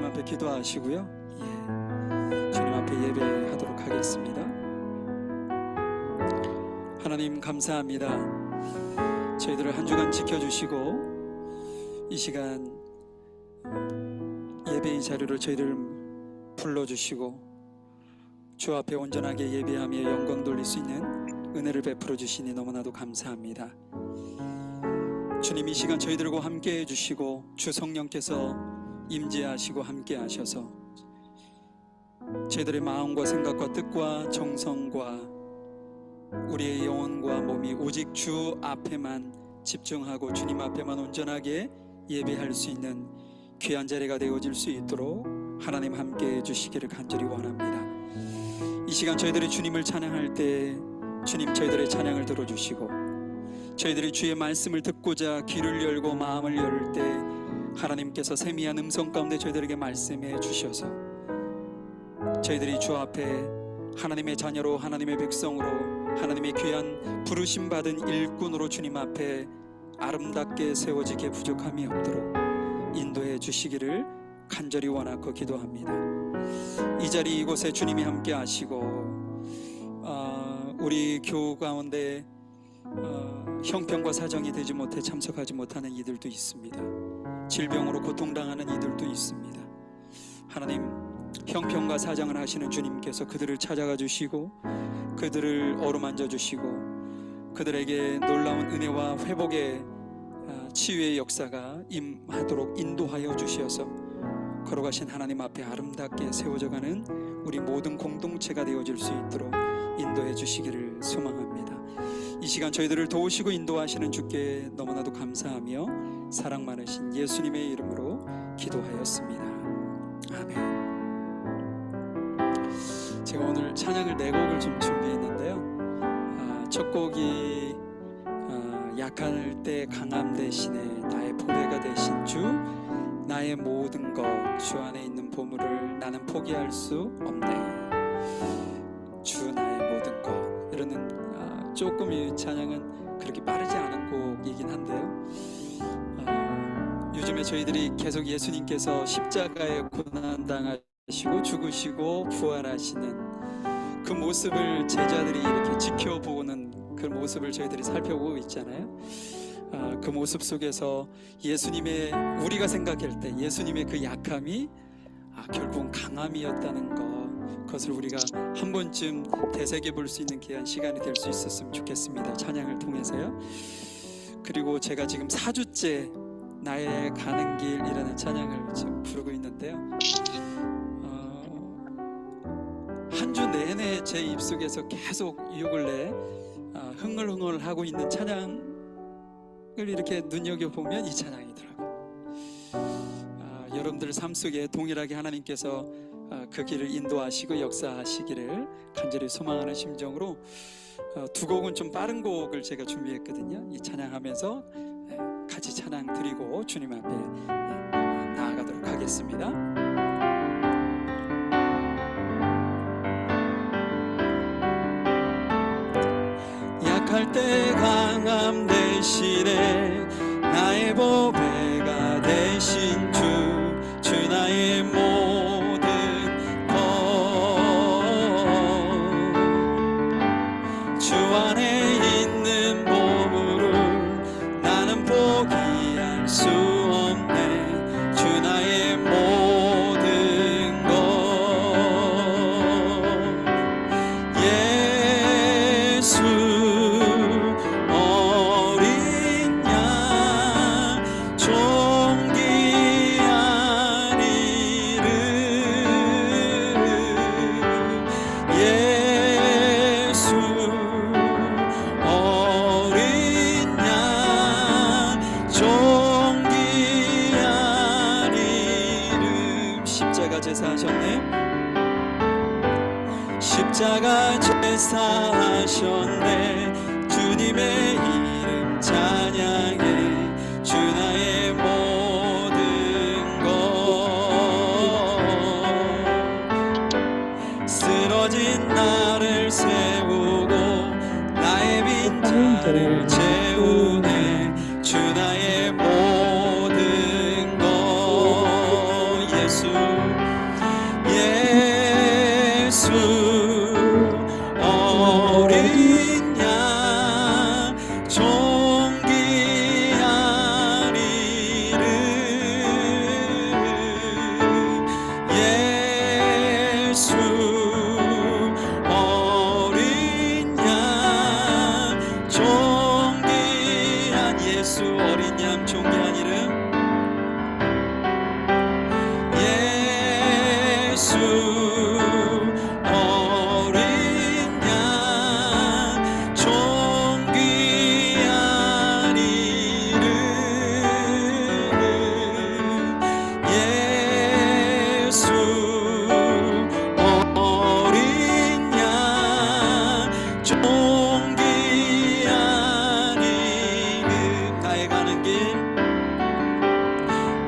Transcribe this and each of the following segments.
주님 앞에 기도하시고요. 주님 앞에 예배하도록 하겠습니다. 하나님 감사합니다. 저희들을 한 주간 지켜주시고 이 시간 예배의 자리로 저희를 불러주시고 주 앞에 온전하게 예배하며 영광 돌릴 수 있는 은혜를 베풀어 주시니 너무나도 감사합니다. 주님, 이 시간 저희들과 함께 해주시고 주 성령께서 임재하시고 함께 하셔서 저희들의 마음과 생각과 뜻과 정성과 우리의 영혼과 몸이 오직 주 앞에만 집중하고 주님 앞에만 온전하게 예배할 수 있는 귀한 자리가 되어질 수 있도록 하나님 함께 해주시기를 간절히 원합니다. 이 시간 저희들이 주님을 찬양할 때 주님 저희들의 찬양을 들어주시고 저희들이 주의 말씀을 듣고자 귀를 열고 마음을 열 때 하나님께서 세미한 음성 가운데 저희들에게 말씀해 주셔서 저희들이 주 앞에 하나님의 자녀로 하나님의 백성으로 하나님의 귀한 부르심 받은 일꾼으로 주님 앞에 아름답게 세워지게 부족함이 없도록 인도해 주시기를 간절히 원하고 기도합니다. 이 자리 이곳에 주님이 함께 하시고 우리 교우 가운데 형편과 사정이 되지 못해 참석하지 못하는 이들도 있습니다. 질병으로 고통당하는 이들도 있습니다. 하나님, 형편과 사정을 하시는 주님께서 그들을 찾아가 주시고 그들을 어루만져 주시고 그들에게 놀라운 은혜와 회복의 치유의 역사가 임하도록 인도하여 주셔서 걸어가신 하나님 앞에 아름답게 세워져가는 우리 모든 공동체가 되어질 수 있도록 인도해 주시기를 소망합니다. 이 시간 저희들을 도우시고 인도하시는 주께 너무나도 감사하며 사랑 많으신 예수님의 이름으로 기도하였습니다. 아멘. 제가 오늘 찬양을 4곡을 좀 준비했는데요. 첫 곡이 약할 때 강함 대신에 나의 보배가 되신 주, 나의 모든 것 주 안에 있는 보물을 나는 포기할 수 없네. 주 나의 모든 것. 이러는 조금 이 찬양은 그렇게 빠르지 않은 곡이긴 한데요. 요즘에 저희들이 계속 예수님께서 십자가에 고난당하시고 죽으시고 부활하시는 그 모습을 제자들이 이렇게 지켜보는 그 모습을 저희들이 살펴보고 있잖아요. 그 모습 속에서 예수님의, 우리가 생각할 때 예수님의 그 약함이 결국은 강함이었다는 그것을 우리가 한 번쯤 되새겨 볼 수 있는 귀한 시간이 될 수 있었으면 좋겠습니다. 찬양을 통해서요. 그리고 제가 지금 4주째 나의 가는 길이라는 찬양을 지금 부르고 있는데요. 한 주 내내 제 입속에서 계속 요 근래 흥얼흥얼하고 있는 찬양을 이렇게 눈여겨보면 이 찬양이더라고요. 여러분들 삶 속에 동일하게 하나님께서 그 길을 인도하시고 역사하시기를 간절히 소망하는 심정으로 2곡은 좀 빠른 곡을 제가 준비했거든요. 이 찬양하면서 같이 찬양 드리고 주님 앞에 나아가도록 하겠습니다. 약할 때 강함 대신에 나의 보배가 되신 주, 주 나의 모든 것, 주 안에 있는 보물을 나는 포기할 수 없네. 주 나의 모든 것, 예수 십자가 제사하셨네. 주님의 이름 찬양해. 주 나의 모든 것, 쓰러진 나를 세우고 나의 빈자를 채우네. 주 나의 모든 것, 예수 예수 어린 양 존귀한 이름 예수 어린 양 존귀한 이름 예수 어린 양 존귀한 이름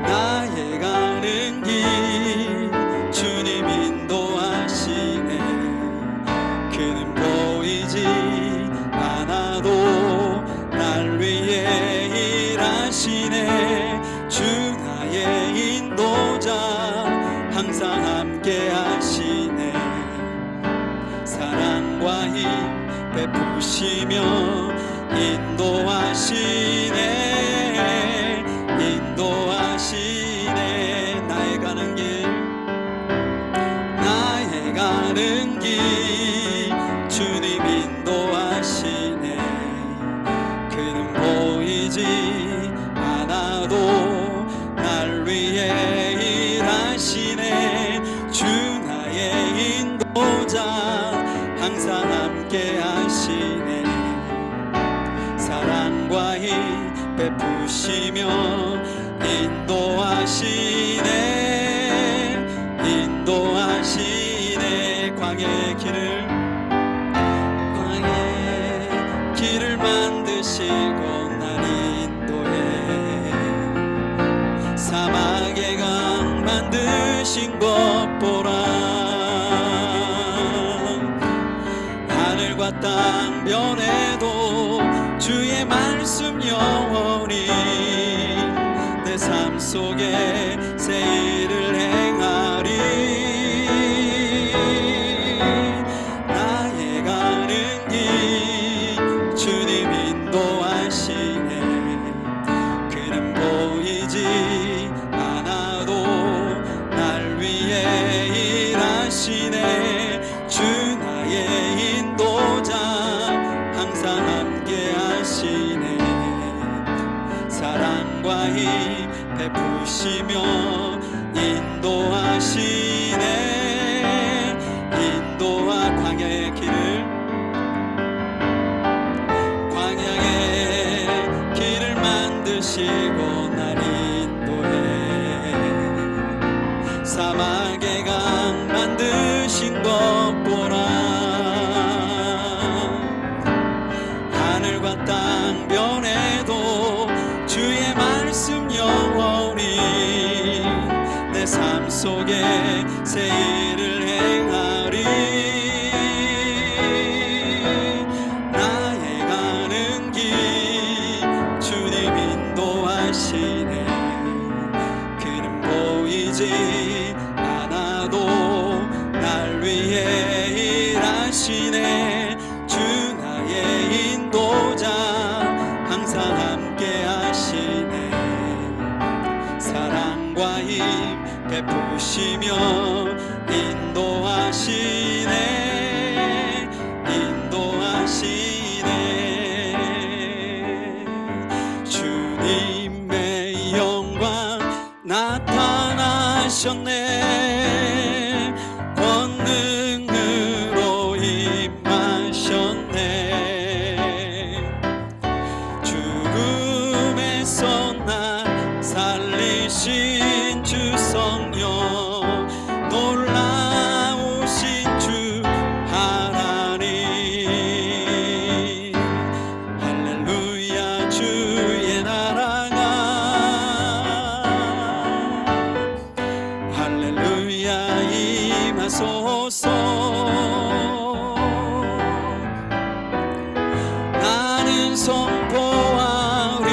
나의 가는 길 주님 인도하시네 그는 보이지 않아도 날 위해 일하시네 주 나의 인도자 항상 함께 하시네 사랑과 힘 베푸시며 인도하시네 인도하시네 나의 가는 길 가는 길 주님 인도하시네 그는 보이지 않아도 날 위해 일하시네 주 나의 인도자 항상 함께 하시네 사랑과 힘 베푸시며 인도하시네 인도하시네 광야의 길을 만드시고 날 인도해 사막의 강 만드신 것 보라 하늘과 땅 변해도 주의 말씀 영원히 내 삶 속에 새 일을 행하리 나의 가는 길 주님 인도하시네 그는 보이지 않아도 날 위해 일하시네 주 나의 인도자 항상 함께 하시네 사랑과 힘 베푸시며 인도하시네 인도와 광야의 길을 만드시고 날 인도해 사막의 강 만드신 것 보라 하늘과 땅 변해도 주의 말씀 영원히 내 삶 속에 새 일을 행하리 나의 가는 길 주님 인도하시네 그는 보이지 않아도 날 위해 일하시네 주 나의 인도자 항상 함께 하시네 사랑과 힘 베푸시며 인도하시네 인도하시네 주님의 영광 나타나셨네 권능으로 임하셨네 죽음에서 날 살리신 주 성령 놀라우신 주 하나님 할렐루야 주의 나라가 할렐루야 임하소서 나는 선포하리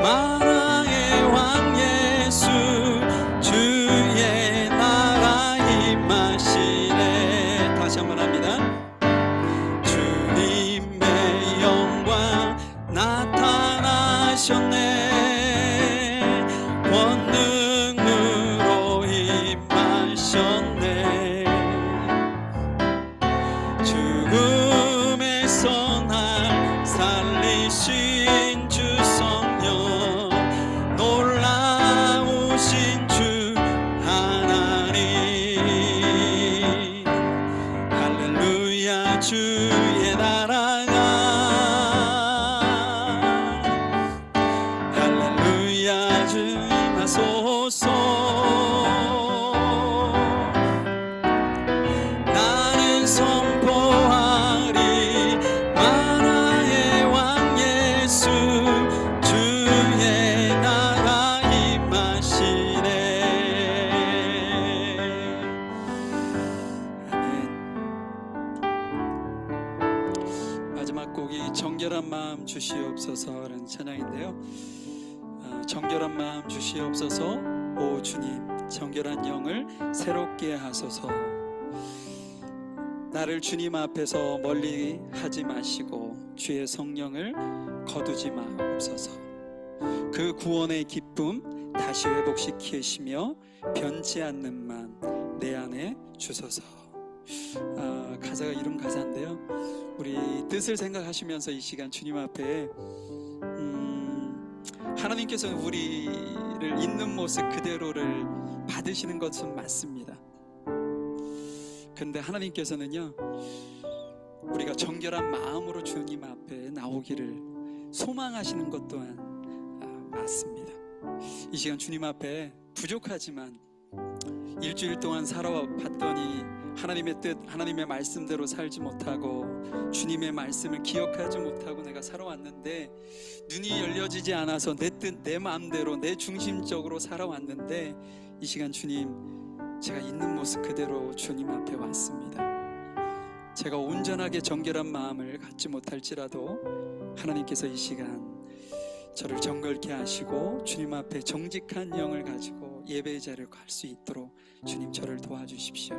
만왕의 왕 예수 주의 나라 임하시네 다시 한번 합니다 주님의 영광 나타나셨네 권능으로 임하셨네 죽음에서 날 살리신 주 성 놀라우신 주 하나님 할렐루야 주의 나라가 할렐루야 주임하소서 나는 선포하리 만화의 왕 예수 주의 나라 임하시네. 아멘. 마지막 곡이 정결한 마음 주시옵소서라는 찬양인데요. 정결한 마음 주시옵소서. 오 주님 정결한 영을 새롭게 하소서. 나를 주님 앞에서 멀리 하지 마시고 주의 성령을 거두지 마옵소서. 그 구원의 기쁨 다시 회복시키시며 변치 않는 맘 내 안에 주소서. 가사가 이런 가사인데요, 우리 뜻을 생각하시면서 이 시간 주님 앞에 하나님께서는 우리를 있는 모습 그대로를 받으시는 것은 맞습니다. 근데 하나님께서는요, 우리가 정결한 마음으로 주님 앞에 나오기를 소망하시는 것 또한 맞습니다. 이 시간 주님 앞에 부족하지만 일주일 동안 살아봤더니 하나님의 뜻, 하나님의 말씀대로 살지 못하고 주님의 말씀을 기억하지 못하고 내가 살아왔는데, 눈이 열려지지 않아서 내 뜻, 내 마음대로 내 중심적으로 살아왔는데, 이 시간 주님, 제가 있는 모습 그대로 주님 앞에 왔습니다. 제가 온전하게 정결한 마음을 갖지 못할지라도 하나님께서 이 시간 저를 정결케 하시고 주님 앞에 정직한 영을 가지고 예배의 자리로 갈 수 있도록 주님 저를 도와주십시오.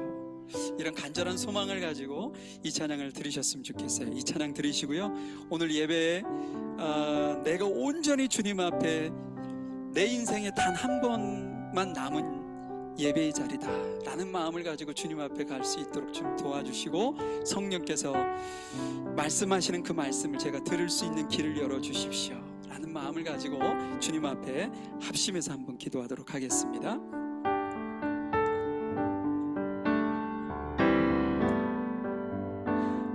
이런 간절한 소망을 가지고 이 찬양을 들으셨으면 좋겠어요. 이 찬양 들으시고요, 오늘 예배에 내가 온전히 주님 앞에 내 인생에 단 한 번만 남은 예배의 자리다 라는 마음을 가지고 주님 앞에 갈 수 있도록 좀 도와주시고, 성령께서 말씀하시는 그 말씀을 제가 들을 수 있는 길을 열어주십시오 라는 마음을 가지고 주님 앞에 합심해서 한번 기도하도록 하겠습니다.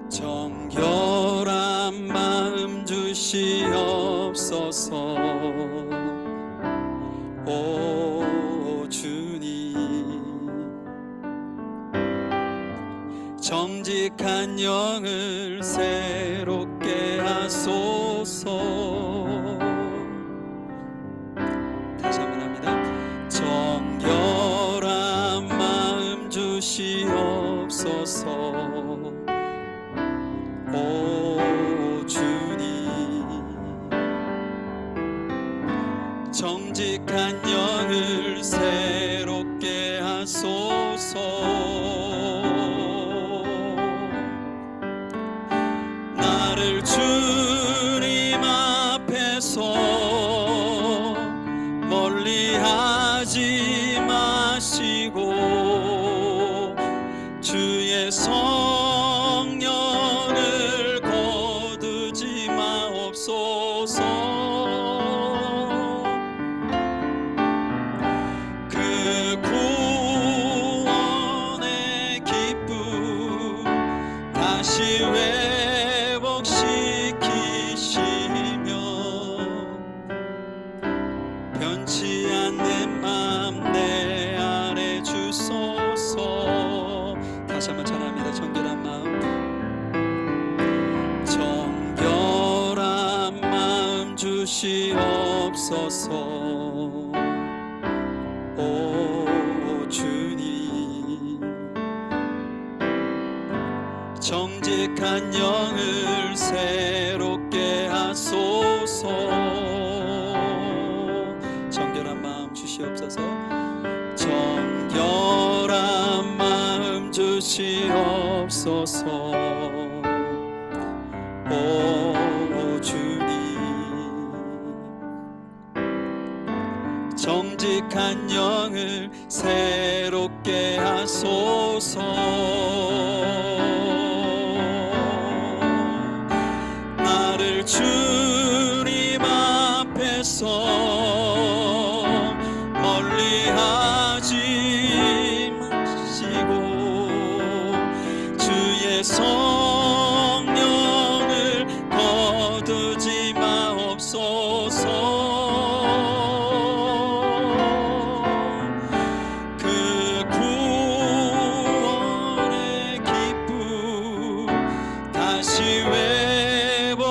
정결한 마음 주시옵소서. 오 주님 정직한 영을 새롭게 하소서. 다시 한번 합니다. 정결한 마음 주시옵소서. 오 주님 정직한 영을 새롭게 하소서. 나를 주님 앞에서 멀리 하지 마시고 주의 성령을 거두지 마옵소서. 그 구원의 기쁨 다시 회복시키시며 변치 않는 맘 내 안에 주소서. 다시 한번 전합니다. 정결한 마음, 정결한 마음 주시옵소서. 오 주님 정직한 영을 새롭게 하소서. 정결한 마음 주시옵소서. 정결한 마음 주시옵소서. 오 주님 정직한 영을 새롭게 하소서. 나를 주님 앞에서 그 구원의 기쁨 다시 회복시키시며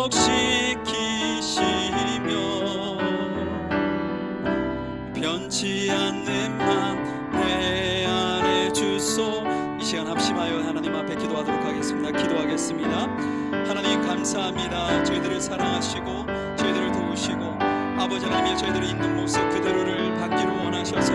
변치 않는 맘 내 안에 주소. 이 시간 합심하여 하나님 앞에 기도하도록 하겠습니다. 기도하겠습니다. 하나님 감사합니다. 저희들을 사랑하시고 저희들을 도우시고 아버지 하나님이 저희들이 있는 모습 그대로를 받기를 원하셔서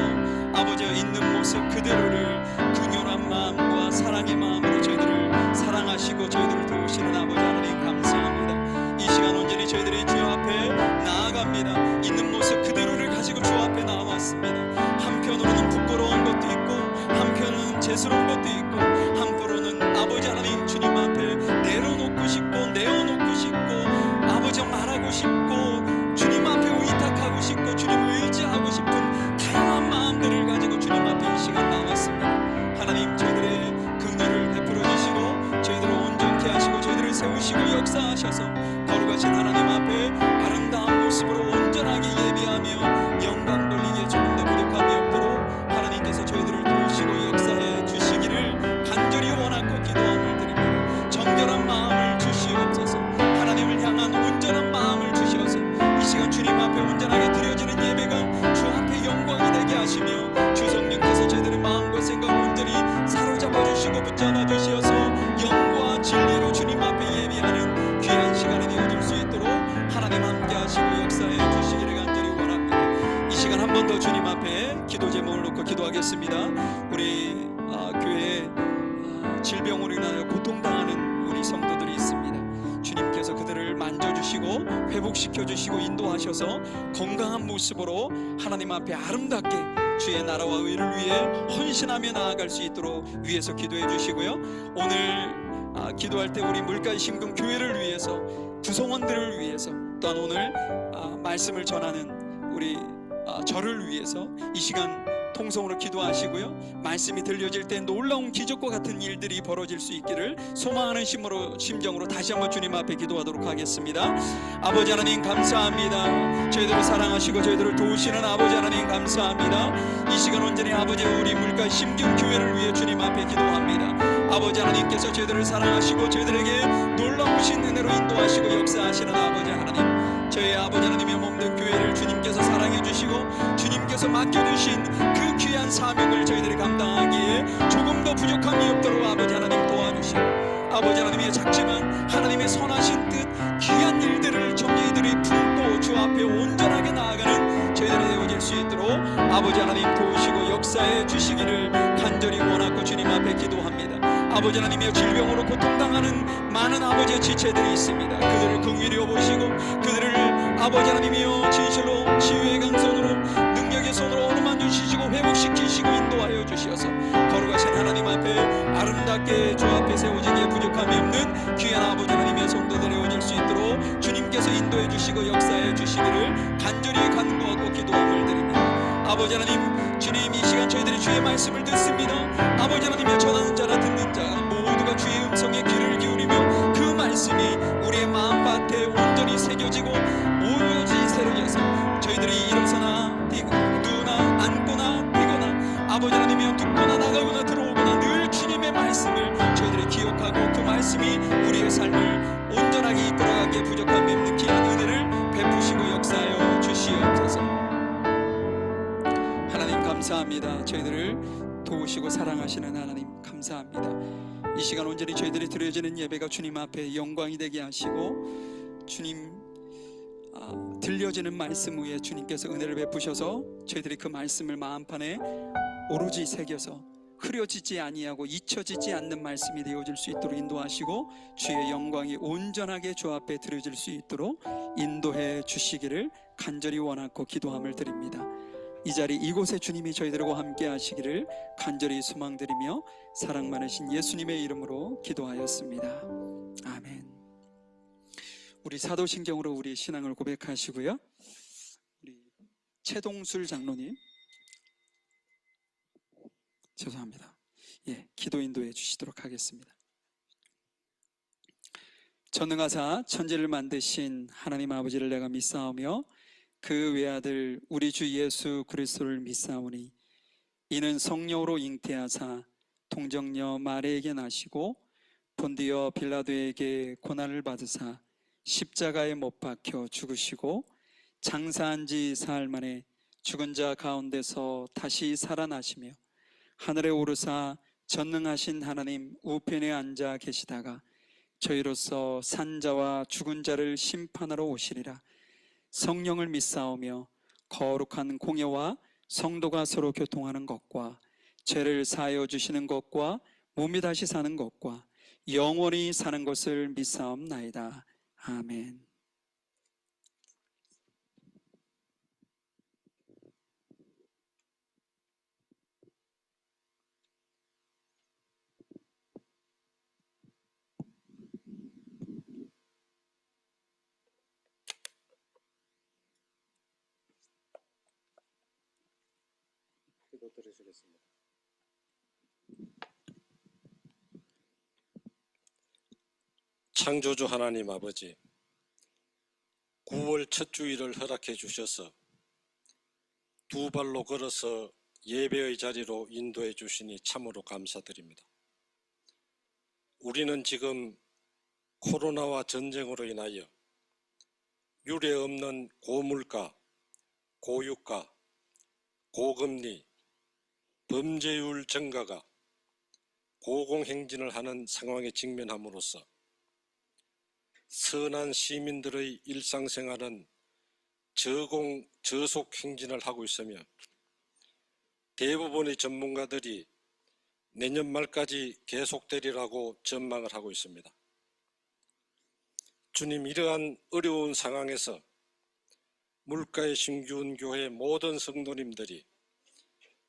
아버지와 있는 모습 그대로를 긍휼한 마음과 사랑의 마음으로 저희들을 사랑하시고 저희들을 도우시는 아버지 하나님 감사합니다. 이 시간 온전히 저희들이 주 앞에 나아갑니다. 있는 모습 그대로를 가지고 주 앞에 나왔습니다. 한편으로는 부끄러운 것도 있고 한편은 죄스러운 것도 있고 한편으로는 아버지 하나님 주님 앞에 내려놓고 싶고 내어놓고 싶고 아버지 말하고 싶고 주님 앞에 의탁하고 싶고 주님을 의지하고 싶은 다양한 마음들을 가지고 주님 앞에 이 시간 나왔습니다. 하나님 저희들의 긍휼을 베풀어 주시고 저희들을 온전케 하시고 저희들을 세우시고 역사하셔서 거룩하신 하나님 앞에 아름다운 모습으로 온전하게 예비하며 영광 돌리기에 조금 더 부족함이 없도록 하나님께서 저희들을 도우시고 역사해 주시기를 간절히 원하고 기도함을 드립니다. 정결한 마음을 주시옵소서. 하나님을 향한 온전한 마음을 주셔서 이 시간 주님 앞에 온전하게 드려지는 예배가 주 앞에 영광이 되게 하시며 주 성령께서 저희들의 마음과 생각 온전히 사로잡아 주시고 붙잡아 주시어서 영과 진리로 주님 앞에 예비하는 귀한 시간이 되어질 수 있도록 하나님 함께 하시고 역사해 주시기를 간절히 원합니다. 이 시간 한 번 더 주님 앞에 기도 제목을 놓고 기도하겠습니다. 우리 교회에 질병으로 인하여 고통당하는 우리 성도들이 있습니다. 주님께서 그들을 만져주시고 회복시켜주시고 인도하셔서 건강한 모습으로 하나님 앞에 아름답게 주의 나라와 의를 위해 헌신하며 나아갈 수 있도록 위해서 기도해 주시고요. 오늘 기도할 때 우리 물가의 심금 교회를 위해서 구성원들을 위해서 또한 오늘 말씀을 전하는 우리 저를 위해서 이 시간 통성으로 기도하시고요. 말씀이 들려질 때 놀라운 기적과 같은 일들이 벌어질 수 있기를 소망하는 심정으로 다시 한번 주님 앞에 기도하도록 하겠습니다. 아버지 하나님 감사합니다. 저희들을 사랑하시고 저희들을 도우시는 아버지 하나님 감사합니다. 이 시간 온전히 아버지 우리 물가 심경 교회를 위해 주님 앞에 기도합니다. 아버지 하나님께서 저희들을 사랑하시고 저희들에게 놀라우신 은혜로 인도하시고 역사하시는 아버지 하나님, 저희 아버지 하나님의 몸된 교회를 주님께서 사랑해 주시고 주님께서 맡겨주신 그 귀한 사명을 저희들이 감당하기에 조금 더 부족함이 없도록 아버지 하나님 도와주시고 아버지 하나님의 작지만 하나님의 선하신 뜻 귀한 일들을 저희들이 품고 주 앞에 온전하게 나아가는 저희들이 되어질 수 있도록 아버지 하나님 도우시고 역사해 주시기를 간절히 원하고 주님 앞에 기도합니다. 아버지 하나님의 질병으로 고통당하는 많은 아버지의 지체들이 있습니다. 그들을 긍휼히 여보시고 그들을 아버지 하나님이여 진실로 치유의 강손으로 능력의 손으로 어루만져 주시고 회복시키시고 인도하여 주시어서 거룩하신 하나님 앞에 아름답게 주 앞에 세워지기에 부족함이 없는 귀한 아버지 하나님의 성도들이 오질 수 있도록 주님께서 인도해 주시고 역사해 주시기를 간절히 간구하고 기도함을 드립니다. 아버지 하나님 주님 이 시간 저희들이 주의 말씀을 듣습니다. 아버지 하나님의 전하는 자나 듣는 자 모두가 주의 음성에 귀를 기울이며 그 말씀이 우리의 마음밭에 온전히 새겨지고 오로지 새로져서 저희들이 일어서나 누나 앉거나 뛰거나 아버지 하나님이여 눕거나 나가거나 들어오거나 늘 주님의 말씀을 저희들이 기억하고 그 말씀이 우리의 삶을 온전하게 이끌어가기에 부족함이 없는 귀한 은혜를 베푸시고 역사하여 주시옵소서. 하나님 감사합니다. 저희들을 도우시고 사랑하시는 하나님 감사합니다. 이 시간 온전히 저희들이 드려지는 예배가 주님 앞에 영광이 되게 하시고 주님 들려지는 말씀 위에 주님께서 은혜를 베푸셔서 저희들이 그 말씀을 마음판에 오로지 새겨서 흐려지지 아니하고 잊혀지지 않는 말씀이 되어질 수 있도록 인도하시고 주의 영광이 온전하게 주 앞에 드려질 수 있도록 인도해 주시기를 간절히 원하고 기도함을 드립니다. 이 자리 이곳에 주님이 저희들과 함께 하시기를 간절히 소망드리며 사랑 많으신 예수님의 이름으로 기도하였습니다. 아멘. 우리 사도신경으로 우리 신앙을 고백하시고요. 우리 최동술 장로님 죄송합니다. 기도 인도해 주시도록 하겠습니다. 전능하사 천지를 만드신 하나님 아버지를 내가 믿사오며 그 외아들 우리 주 예수 그리스도를 믿사오니 이는 성령으로 잉태하사 동정녀 마리에게 나시고 본디어 빌라도에게 고난을 받으사 십자가에 못 박혀 죽으시고 장사한 지 사흘 만에 죽은 자 가운데서 다시 살아나시며 하늘에 오르사 전능하신 하나님 우편에 앉아 계시다가 저희로서 산 자와 죽은 자를 심판하러 오시리라. 성령을 믿사오며 거룩한 공예와 성도가 서로 교통하는 것과 죄를 사하여 주시는 것과 몸이 다시 사는 것과 영원히 사는 것을 믿사옵나이다. 아멘. 기도드리겠습니다. 창조주 하나님 아버지, 9월 첫 주일을 허락해 주셔서 두 발로 걸어서 예배의 자리로 인도해 주시니 참으로 감사드립니다. 우리는 지금 코로나와 전쟁으로 인하여 유례 없는 고물가, 고유가, 고금리, 범죄율 증가가 고공행진을 하는 상황에 직면함으로써 선한 시민들의 일상생활은 저속 행진을 하고 있으며 대부분의 전문가들이 내년 말까지 계속되리라고 전망을 하고 있습니다. 주님, 이러한 어려운 상황에서 물가의 신기훈교회 모든 성도님들이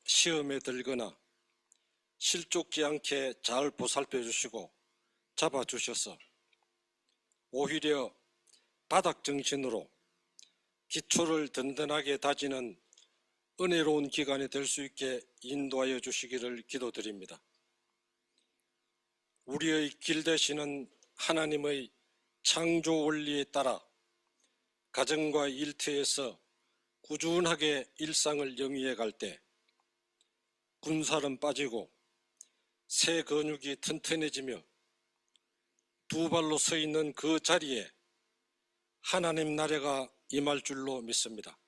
시험에 들거나 실족지 않게 잘 보살펴 주시고 잡아주셔서 오히려 바닥 정신으로 기초를 든든하게 다지는 은혜로운 기간이 될 수 있게 인도하여 주시기를 기도드립니다. 우리의 길 되시는 하나님의 창조 원리에 따라 가정과 일터에서 꾸준하게 일상을 영위해 갈 때 군살은 빠지고 새 근육이 튼튼해지며 두 발로 서 있는 그 자리에 하나님 나라가 임할 줄로 믿습니다.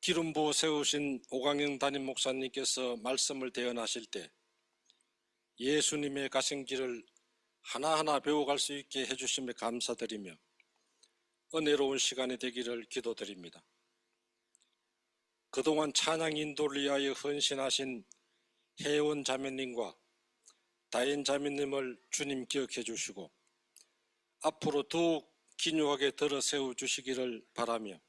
기름 부어 세우신 오광영 담임 목사님께서 말씀을 대언하실 때 예수님의 가신 길을 하나하나 배워갈 수 있게 해주심에 감사드리며 은혜로운 시간이 되기를 기도드립니다. 그동안 찬양 인도를 위하여 헌신하신 혜원 자매님과 다인 자매님을 주님 기억해 주시고 앞으로 더욱 기묘하게 들어 세워 주시기를 바라며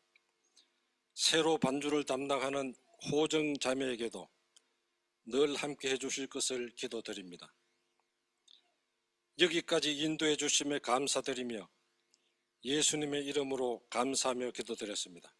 새로 반주를 담당하는 호정 자매에게도 늘 함께 해 주실 것을 기도드립니다. 여기까지 인도해 주심에 감사드리며 예수님의 이름으로 감사하며 기도드렸습니다.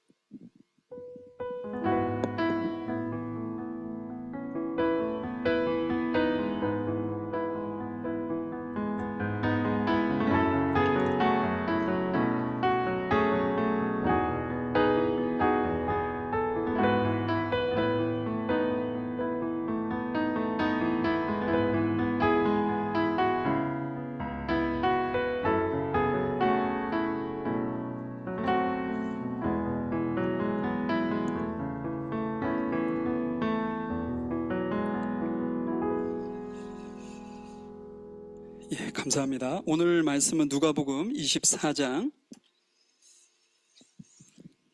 예, 감사합니다. 오늘 말씀은 누가복음 24장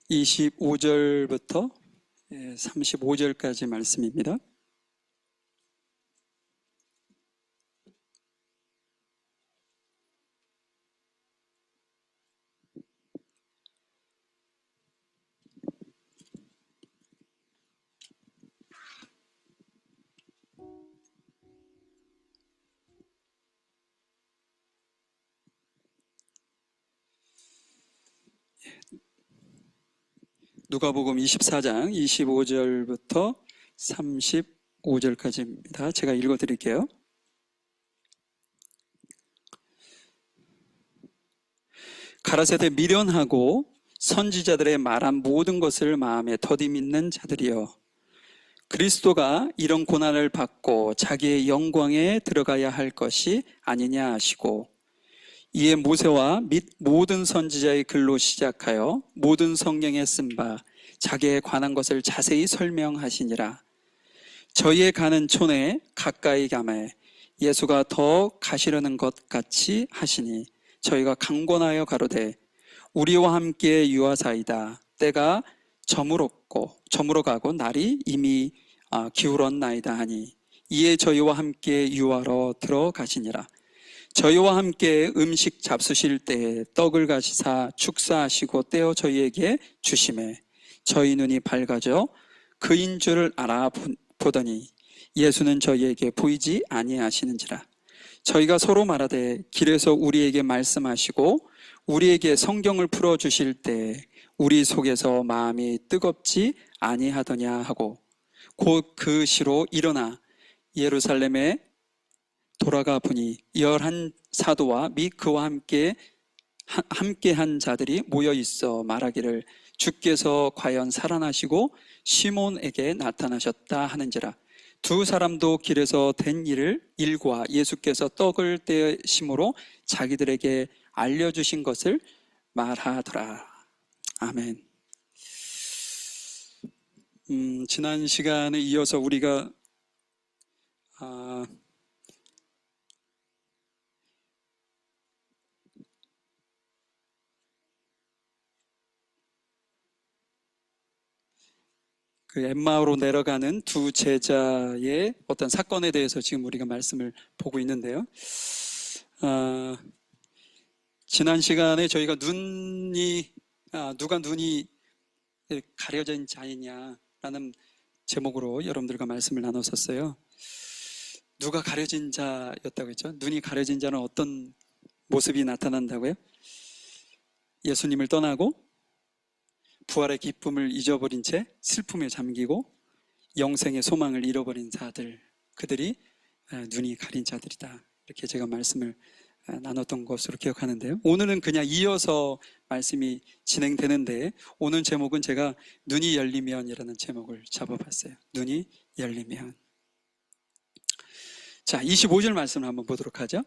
25절부터 35절까지 말씀입니다. 누가복음 24장 25절부터 35절까지입니다. 제가 읽어드릴게요. 가라사대 미련하고 선지자들의 말한 모든 것을 마음에 더디 믿는 자들이여, 그리스도가 이런 고난을 받고 자기의 영광에 들어가야 할 것이 아니냐 하시고, 이에 모세와 및 모든 선지자의 글로 시작하여 모든 성경에 쓴 바 자기에 관한 것을 자세히 설명하시니라. 저희의 가는 촌에 가까이 가매 예수가 더 가시려는 것 같이 하시니, 저희가 강권하여 가로되 우리와 함께 유하사이다. 때가 저물어 가고 날이 이미 기울었나이다 하니, 이에 저희와 함께 유하러 들어가시니라. 저희와 함께 음식 잡수실 때에 떡을 가시사 축사하시고 떼어 저희에게 주시매, 저희 눈이 밝아져 그인 줄을 알아보더니 예수는 저희에게 보이지 아니하시는지라. 저희가 서로 말하되 길에서 우리에게 말씀하시고 우리에게 성경을 풀어주실 때 우리 속에서 마음이 뜨겁지 아니하더냐 하고, 곧 그 시로 일어나 예루살렘에 돌아가 보니 11 사도와 및 그와 함께한 자들이 모여 있어 말하기를 주께서 과연 살아나시고 시몬에게 나타나셨다 하는지라. 두 사람도 길에서 된 일과 예수께서 떡을 떼심으로 자기들에게 알려주신 것을 말하더라. 아멘. 지난 시간에 이어서 우리가 그 엠마오로 내려가는 두 제자의 어떤 사건에 대해서 지금 우리가 말씀을 보고 있는데요. 지난 시간에 저희가 누가 눈이 가려진 자이냐라는 제목으로 여러분들과 말씀을 나눴었어요. 누가 가려진 자였다고 했죠? 눈이 가려진 자는 어떤 모습이 나타난다고요? 예수님을 떠나고 부활의 기쁨을 잊어버린 채 슬픔에 잠기고 영생의 소망을 잃어버린 자들, 그들이 눈이 가린 자들이다. 이렇게 제가 말씀을 나눴던 것으로 기억하는데요. 오늘은 그냥 이어서 말씀이 진행되는데, 오늘 제목은 제가 눈이 열리면이라는 제목을 잡아봤어요. 눈이 열리면. 자, 25절 말씀을 한번 보도록 하죠.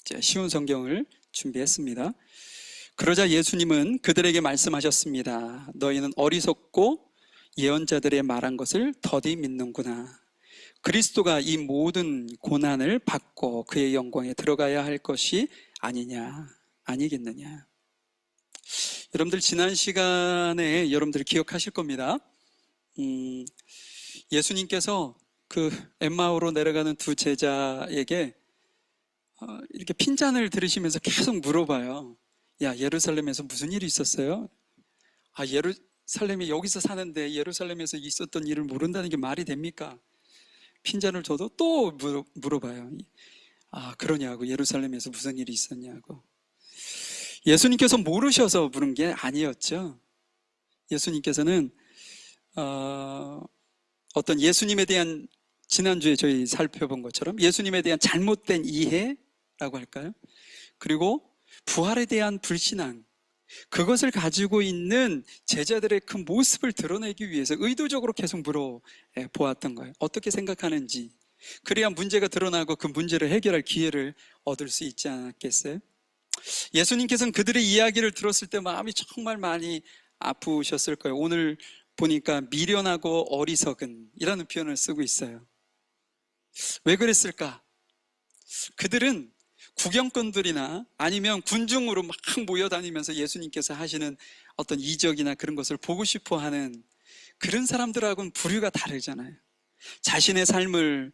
자, 쉬운 성경을 준비했습니다. 그러자 예수님은 그들에게 말씀하셨습니다. 너희는 어리석고 예언자들의 말한 것을 더디 믿는구나. 그리스도가 이 모든 고난을 받고 그의 영광에 들어가야 할 것이 아니겠느냐. 여러분들 지난 시간에 여러분들 기억하실 겁니다. 예수님께서 그 엠마오로 내려가는 두 제자에게 이렇게 핀잔을 들으시면서 계속 물어봐요. 야, 예루살렘에서 무슨 일이 있었어요? 예루살렘이 여기서 사는데 예루살렘에서 있었던 일을 모른다는 게 말이 됩니까? 핀잔을 줘도 또 물어봐요. 그러냐고, 예루살렘에서 무슨 일이 있었냐고. 예수님께서 모르셔서 물은 게 아니었죠. 예수님께서는 어떤 예수님에 대한, 지난주에 저희 살펴본 것처럼 예수님에 대한 잘못된 이해라고 할까요? 그리고 부활에 대한 불신앙, 그것을 가지고 있는 제자들의 그 모습을 드러내기 위해서 의도적으로 계속 물어보았던 거예요. 어떻게 생각하는지. 그래야 문제가 드러나고 그 문제를 해결할 기회를 얻을 수 있지 않았겠어요? 예수님께서는 그들의 이야기를 들었을 때 마음이 정말 많이 아프셨을 거예요. 오늘 보니까 미련하고 어리석은 이라는 표현을 쓰고 있어요. 왜 그랬을까? 그들은 구경꾼들이나 아니면 군중으로 막 모여다니면서 예수님께서 하시는 어떤 이적이나 그런 것을 보고 싶어 하는 그런 사람들하고는 부류가 다르잖아요. 자신의 삶을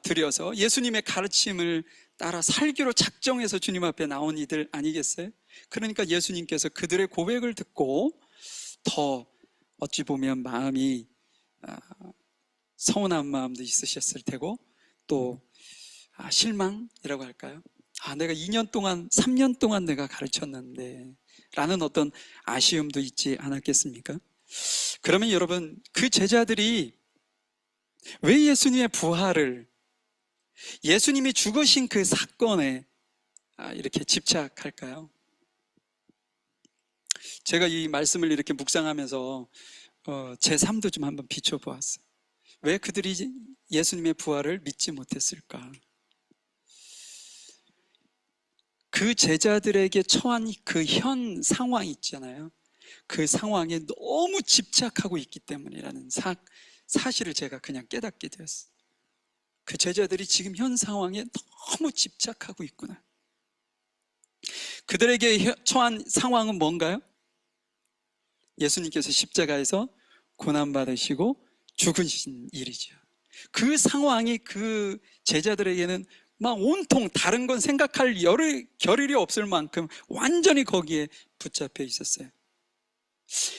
들여서 예수님의 가르침을 따라 살기로 작정해서 주님 앞에 나온 이들 아니겠어요? 그러니까 예수님께서 그들의 고백을 듣고 더 어찌 보면 마음이 서운한 마음도 있으셨을 테고, 또 실망이라고 할까요? 내가 2년 동안 3년 동안 내가 가르쳤는데 라는 어떤 아쉬움도 있지 않았겠습니까? 그러면 여러분, 그 제자들이 왜 예수님의 부활을, 예수님이 죽으신 그 사건에 이렇게 집착할까요? 제가 이 말씀을 이렇게 묵상하면서 제 삶도 좀 한번 비춰보았어요. 왜 그들이 예수님의 부활을 믿지 못했을까? 그 제자들에게 처한 그 현 상황 있잖아요. 그 상황에 너무 집착하고 있기 때문이라는 사실을 제가 그냥 깨닫게 되었어요. 그 제자들이 지금 현 상황에 너무 집착하고 있구나. 그들에게 처한 상황은 뭔가요? 예수님께서 십자가에서 고난받으시고 죽으신 일이죠. 그 상황이 그 제자들에게는 막 온통 다른 건 생각할 겨를이 없을 만큼 완전히 거기에 붙잡혀 있었어요.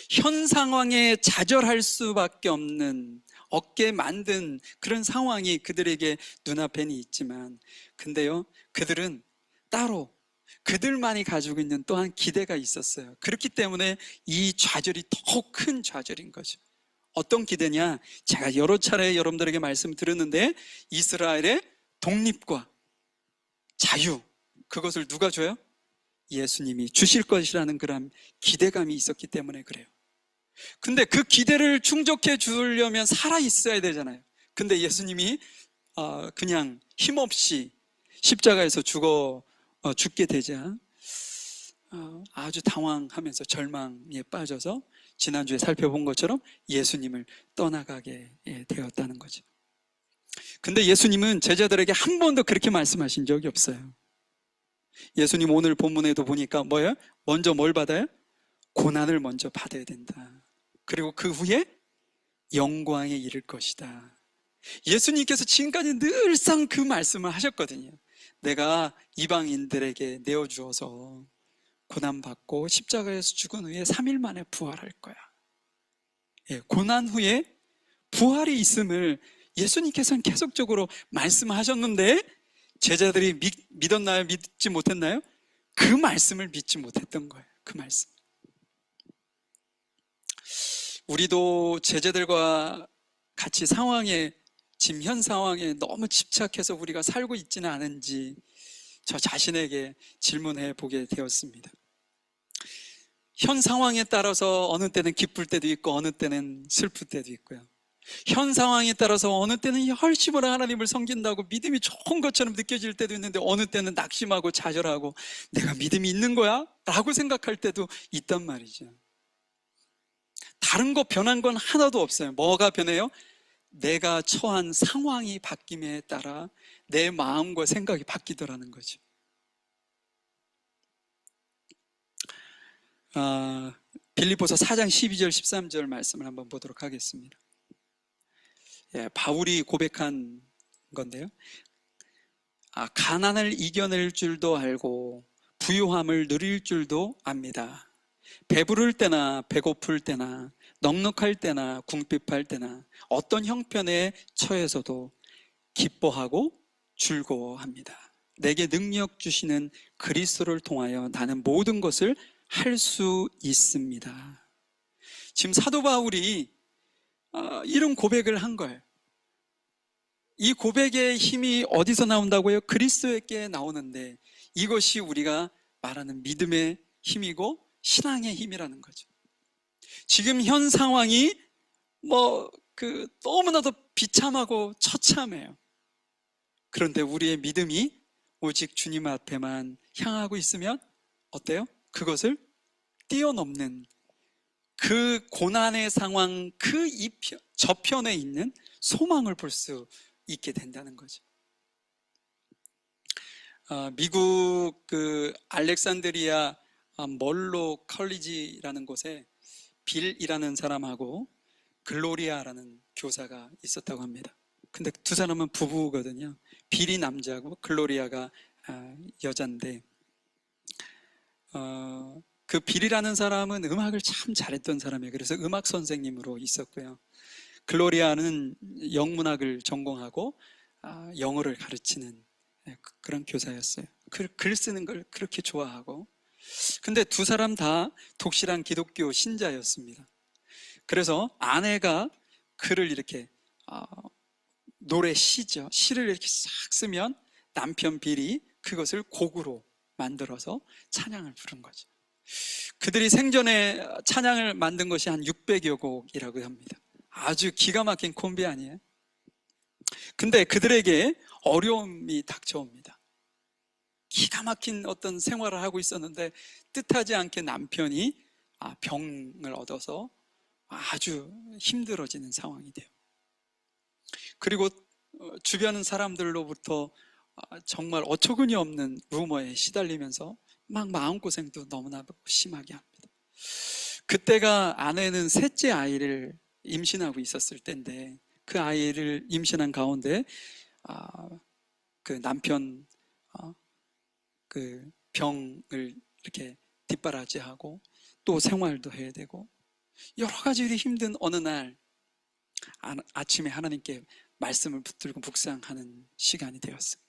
현 상황에 좌절할 수밖에 없는 없게 만든 그런 상황이 그들에게 눈앞에는 있지만, 근데요, 그들은 따로 그들만이 가지고 있는 또한 기대가 있었어요. 그렇기 때문에 이 좌절이 더 큰 좌절인 거죠. 어떤 기대냐? 제가 여러 차례 여러분들에게 말씀드렸는데, 이스라엘의 독립과 자유, 그것을 누가 줘요? 예수님이 주실 것이라는 그런 기대감이 있었기 때문에 그래요. 근데 그 기대를 충족해 주려면 살아 있어야 되잖아요. 근데 예수님이 그냥 힘없이 십자가에서 죽게 되자 아주 당황하면서 절망에 빠져서 지난주에 살펴본 것처럼 예수님을 떠나가게 되었다는 거죠. 근데 예수님은 제자들에게 한 번도 그렇게 말씀하신 적이 없어요. 예수님 오늘 본문에도 보니까 뭐예요? 먼저 뭘 받아요? 고난을 먼저 받아야 된다. 그리고 그 후에 영광에 이를 것이다. 예수님께서 지금까지 늘상 그 말씀을 하셨거든요. 내가 이방인들에게 내어주어서 고난받고 십자가에서 죽은 후에 3일 만에 부활할 거야. 고난 후에 부활이 있음을 예수님께서는 계속적으로 말씀하셨는데 제자들이 믿었나요? 믿지 못했나요? 그 말씀을 믿지 못했던 거예요. 그 말씀. 우리도 제자들과 같이 지금 현 상황에 너무 집착해서 우리가 살고 있지는 않은지 저 자신에게 질문해 보게 되었습니다. 현 상황에 따라서 어느 때는 기쁠 때도 있고 어느 때는 슬플 때도 있고요. 현 상황에 따라서 어느 때는 열심으로 하나님을 섬긴다고 믿음이 좋은 것처럼 느껴질 때도 있는데 어느 때는 낙심하고 좌절하고 내가 믿음이 있는 거야? 라고 생각할 때도 있단 말이죠. 다른 거 변한 건 하나도 없어요. 뭐가 변해요? 내가 처한 상황이 바뀜에 따라 내 마음과 생각이 바뀌더라는 거죠. 빌립보서 4장 12절 13절 말씀을 한번 보도록 하겠습니다. 바울이 고백한 건데요. 가난을 이겨낼 줄도 알고 부유함을 누릴 줄도 압니다. 배부를 때나 배고플 때나 넉넉할 때나 궁핍할 때나 어떤 형편에 처해서도 기뻐하고 즐거워합니다. 내게 능력 주시는 그리스도를 통하여 나는 모든 것을 할 수 있습니다. 지금 사도 바울이 이런 고백을 한 거예요. 이 고백의 힘이 어디서 나온다고요? 그리스도에게 나오는데 이것이 우리가 말하는 믿음의 힘이고 신앙의 힘이라는 거죠. 지금 현 상황이 너무나도 비참하고 처참해요. 그런데 우리의 믿음이 오직 주님 앞에만 향하고 있으면 어때요? 그것을 뛰어넘는 그 고난의 상황 그 저편에 있는 소망을 볼 수 있게 된다는 거죠. 미국 알렉산드리아 멀로 컬리지라는 곳에 빌이라는 사람하고 글로리아라는 교사가 있었다고 합니다. 근데 두 사람은 부부거든요. 빌이 남자고 글로리아가 여자인데 그 빌이라는 사람은 음악을 참 잘했던 사람이에요. 그래서 음악 선생님으로 있었고요. 글로리아는 영문학을 전공하고 영어를 가르치는 그런 교사였어요. 글 쓰는 걸 그렇게 좋아하고. 근데 두 사람 다 독실한 기독교 신자였습니다. 그래서 아내가 글을 이렇게 시를 이렇게 싹 쓰면 남편 빌이 그것을 곡으로 만들어서 찬양을 부른 거죠. 그들이 생전에 찬양을 만든 것이 한 600여 곡이라고 합니다. 아주 기가 막힌 콤비 아니에요? 근데 그들에게 어려움이 닥쳐옵니다. 기가 막힌 어떤 생활을 하고 있었는데 뜻하지 않게 남편이 병을 얻어서 아주 힘들어지는 상황이 돼요. 그리고 주변 사람들로부터 정말 어처구니 없는 루머에 시달리면서 막 마음고생도 너무나 심하게 합니다. 그때가 아내는 셋째 아이를 임신하고 있었을 때인데 그 아이를 임신한 가운데 그 남편 그 병을 이렇게 뒷바라지하고 또 생활도 해야 되고 여러 가지 일이 힘든 어느 날 아침에 하나님께 말씀을 붙들고 묵상하는 시간이 되었어요.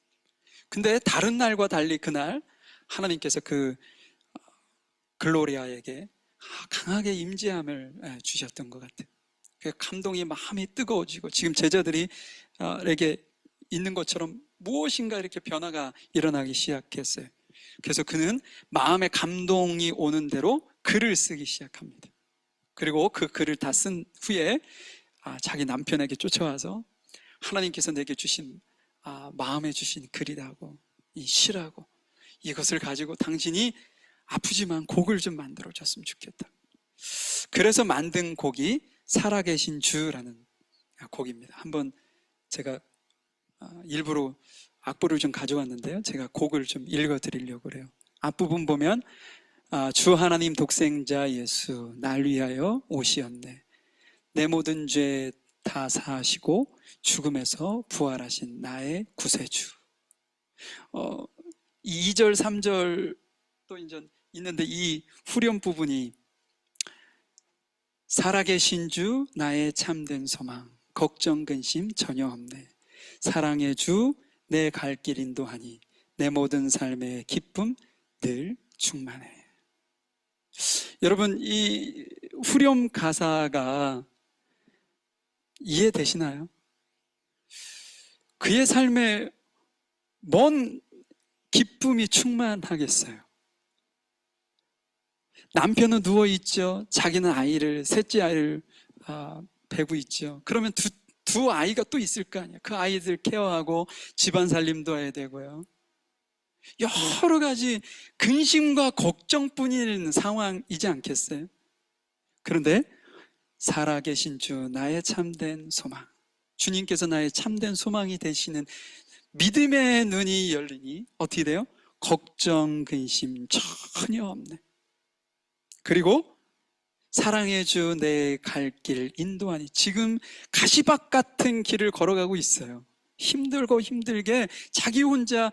근데 다른 날과 달리 그날 하나님께서 그 글로리아에게 강하게 임재함을 주셨던 것 같아요. 그 감동이 마음이 뜨거워지고 지금 제자들이 에게 있는 것처럼 무엇인가 이렇게 변화가 일어나기 시작했어요. 그래서 그는 마음의 감동이 오는 대로 글을 쓰기 시작합니다. 그리고 그 글을 다 쓴 후에 자기 남편에게 쫓아와서 하나님께서 내게 주신 마음에 주신 글이라고 이 시라고 이것을 가지고 당신이 아프지만 곡을 좀 만들어 줬으면 좋겠다. 그래서 만든 곡이 살아계신 주라는 곡입니다. 한번 제가 일부러 악보를 좀 가져왔는데요. 제가 곡을 좀 읽어 드리려고 그래요. 앞부분 보면 주 하나님 독생자 예수 날 위하여 오시었네. 내 모든 죄 다 사하시고 죽음에서 부활하신 나의 구세주. 2절 3절 또 이제 있는데 이 후렴 부분이 살아계신 주 나의 참된 소망 걱정 근심 전혀 없네. 사랑의 주 내 갈 길 인도하니 내 모든 삶의 기쁨 늘 충만해. 여러분 이 후렴 가사가 이해되시나요? 그의 삶에 뭔 기쁨이 충만하겠어요? 남편은 누워있죠. 자기는 셋째 아이를 배고 있죠. 그러면 두 아이가 또 있을 거 아니에요. 그 아이들 케어하고 집안 살림도 해야 되고요. 여러 가지 근심과 걱정뿐인 상황이지 않겠어요? 그런데 살아계신 주 나의 참된 소망, 주님께서 나의 참된 소망이 되시는 믿음의 눈이 열리니 어떻게 돼요? 걱정 근심 전혀 없네. 그리고 사랑의 주 내 갈 길 인도하니 지금 가시밭 같은 길을 걸어가고 있어요. 힘들고 힘들게 자기 혼자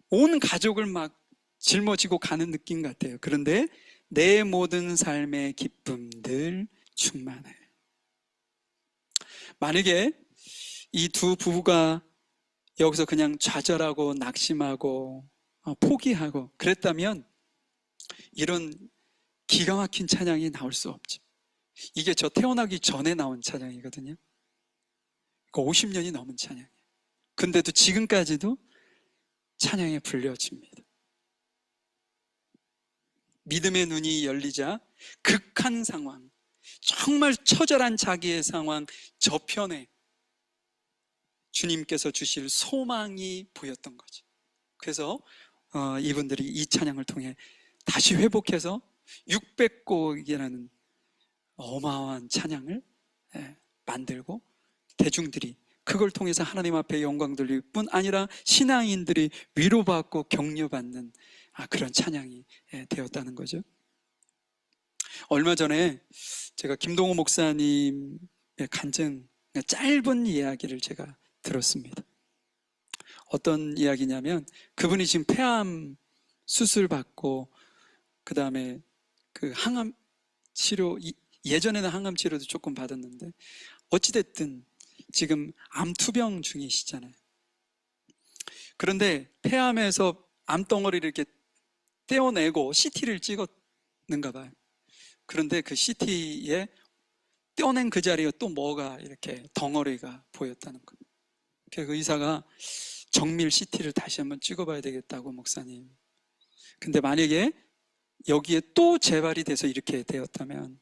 온 가족을 막 짊어지고 가는 느낌 같아요. 그런데 내 모든 삶의 기쁨 늘 충만해. 만약에 이 두 부부가 여기서 그냥 좌절하고 낙심하고 포기하고 그랬다면 이런 기가 막힌 찬양이 나올 수 없죠. 이게 저 태어나기 전에 나온 찬양이거든요. 50년이 넘은 찬양이에요. 근데도 지금까지도 찬양에 불려집니다. 믿음의 눈이 열리자 극한 상황, 정말 처절한 자기의 상황 저편에 주님께서 주실 소망이 보였던 거죠. 그래서 이분들이 이 찬양을 통해 다시 회복해서 600곡이라는 어마어마한 찬양을 만들고 대중들이 그걸 통해서 하나님 앞에 영광 돌릴 뿐 아니라 신앙인들이 위로받고 격려받는 그런 찬양이 되었다는 거죠. 얼마 전에 제가 김동호 목사님의 간증, 짧은 이야기를 제가 들었습니다. 어떤 이야기냐면 그분이 지금 폐암 수술 받고 그 다음에 그 항암 치료, 예전에는 항암 치료도 조금 받았는데 어찌됐든 지금 암 투병 중이시잖아요. 그런데 폐암에서 암덩어리를 이렇게 떼어내고 CT를 찍었는가 봐요. 그런데 그 CT에 떼어낸 그 자리에 또 뭐가 이렇게 덩어리가 보였다는 거예요. 그래서 그 의사가 정밀 CT를 다시 한번 찍어봐야 되겠다고, 목사님. 근데 만약에 여기에 또 재발이 돼서 이렇게 되었다면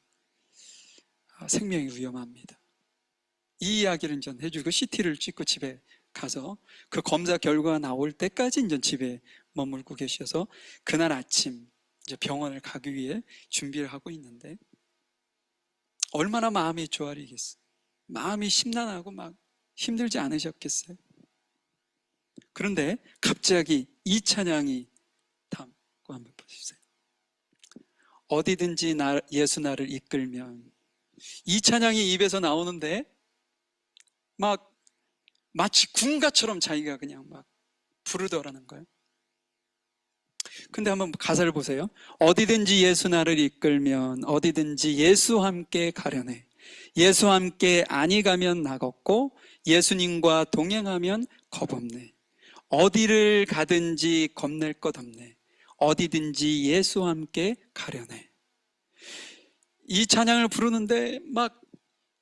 생명이 위험합니다. 이 이야기를 전 해주고 CT를 찍고 집에 가서 그 검사 결과가 나올 때까지 이제 집에 머물고 계셔서 그날 아침 이제 병원을 가기 위해 준비를 하고 있는데 얼마나 마음이 조아리겠어요. 마음이 심란하고 막 힘들지 않으셨겠어요. 그런데 갑자기 이 찬양이 다음 거 한번 보세요. 어디든지 예수 나를 이끌면. 이 찬양이 입에서 나오는데 막 마치 군가처럼 자기가 그냥 막 부르더라는 거예요. 근데 한번 가사를 보세요. 어디든지 예수 나를 이끌면 어디든지 예수와 함께 가려네. 예수와 함께 아니 가면 나걷고 예수님과 동행하면 겁없네. 어디를 가든지 겁낼 것 없네. 어디든지 예수와 함께 가려네. 이 찬양을 부르는데 막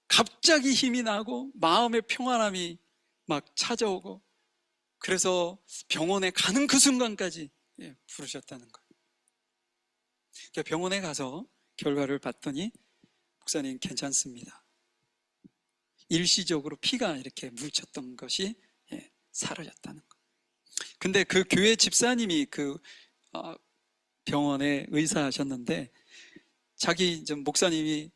갑자기 힘이 나고 마음의 평안함이 막 찾아오고 그래서 병원에 가는 그 순간까지 부르셨다는 거예요. 병원에 가서 결과를 봤더니 목사님 괜찮습니다. 일시적으로 피가 이렇게 묻혔던 것이 사라졌다는 거예요. 근데 그 교회 집사님이 그 병원의 의사하셨는데 자기 이제 목사님이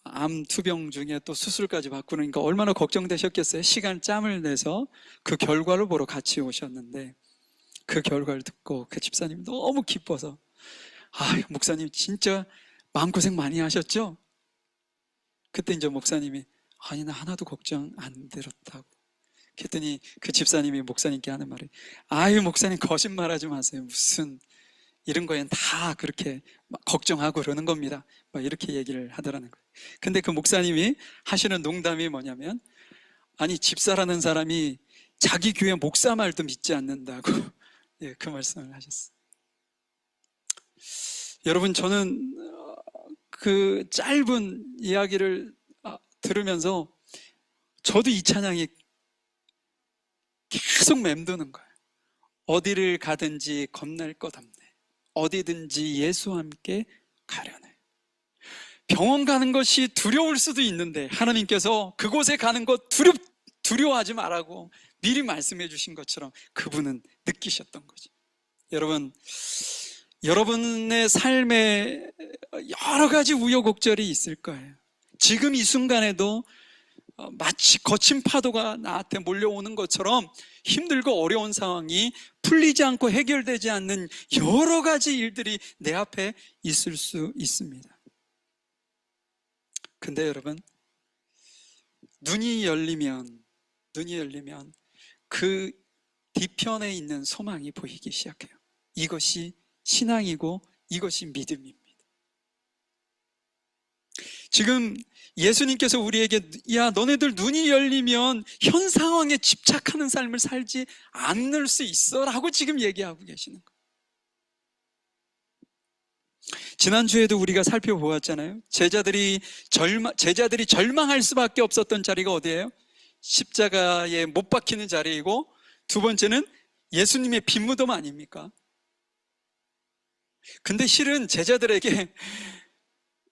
암 투병 중에 또 수술까지 받고 그러니까 얼마나 걱정되셨겠어요. 시간 짬을 내서 그 결과를 보러 같이 오셨는데 그 결과를 듣고 그 집사님이 너무 기뻐서 목사님 진짜 마음고생 많이 하셨죠? 그때 이제 목사님이 아니 나 하나도 걱정 안 들었다고. 그랬더니 그 집사님이 목사님께 하는 말이 목사님 거짓말하지 마세요. 무슨 이런 거엔 다 그렇게 막 걱정하고 그러는 겁니다. 막 이렇게 얘기를 하더라는 거예요. 근데 그 목사님이 하시는 농담이 뭐냐면 아니 집사라는 사람이 자기 교회 목사 말도 믿지 않는다고 그 말씀을 하셨어요. 여러분 저는 그 짧은 이야기를 들으면서 저도 이 찬양이 계속 맴도는 거예요. 어디를 가든지 겁낼 것 없네. 어디든지 예수와 함께 가려네. 병원 가는 것이 두려울 수도 있는데 하나님께서 그곳에 가는 것 두려워하지 말라고 미리 말씀해 주신 것처럼 그분은 느끼셨던 거죠. 여러분, 여러분의 삶에 여러 가지 우여곡절이 있을 거예요. 지금 이 순간에도 마치 거친 파도가 나한테 몰려오는 것처럼 힘들고 어려운 상황이 풀리지 않고 해결되지 않는 여러 가지 일들이 내 앞에 있을 수 있습니다. 근데 여러분, 눈이 열리면 그 뒤편에 있는 소망이 보이기 시작해요. 이것이 신앙이고 이것이 믿음입니다. 지금 예수님께서 우리에게 너네들 눈이 열리면 현 상황에 집착하는 삶을 살지 않을 수 있어 라고 지금 얘기하고 계시는 거예요. 지난주에도 우리가 살펴보았잖아요. 제자들이 절망할 수밖에 없었던 자리가 어디예요? 십자가에 못 박히는 자리이고 두 번째는 예수님의 빈무덤 아닙니까? 근데 실은 제자들에게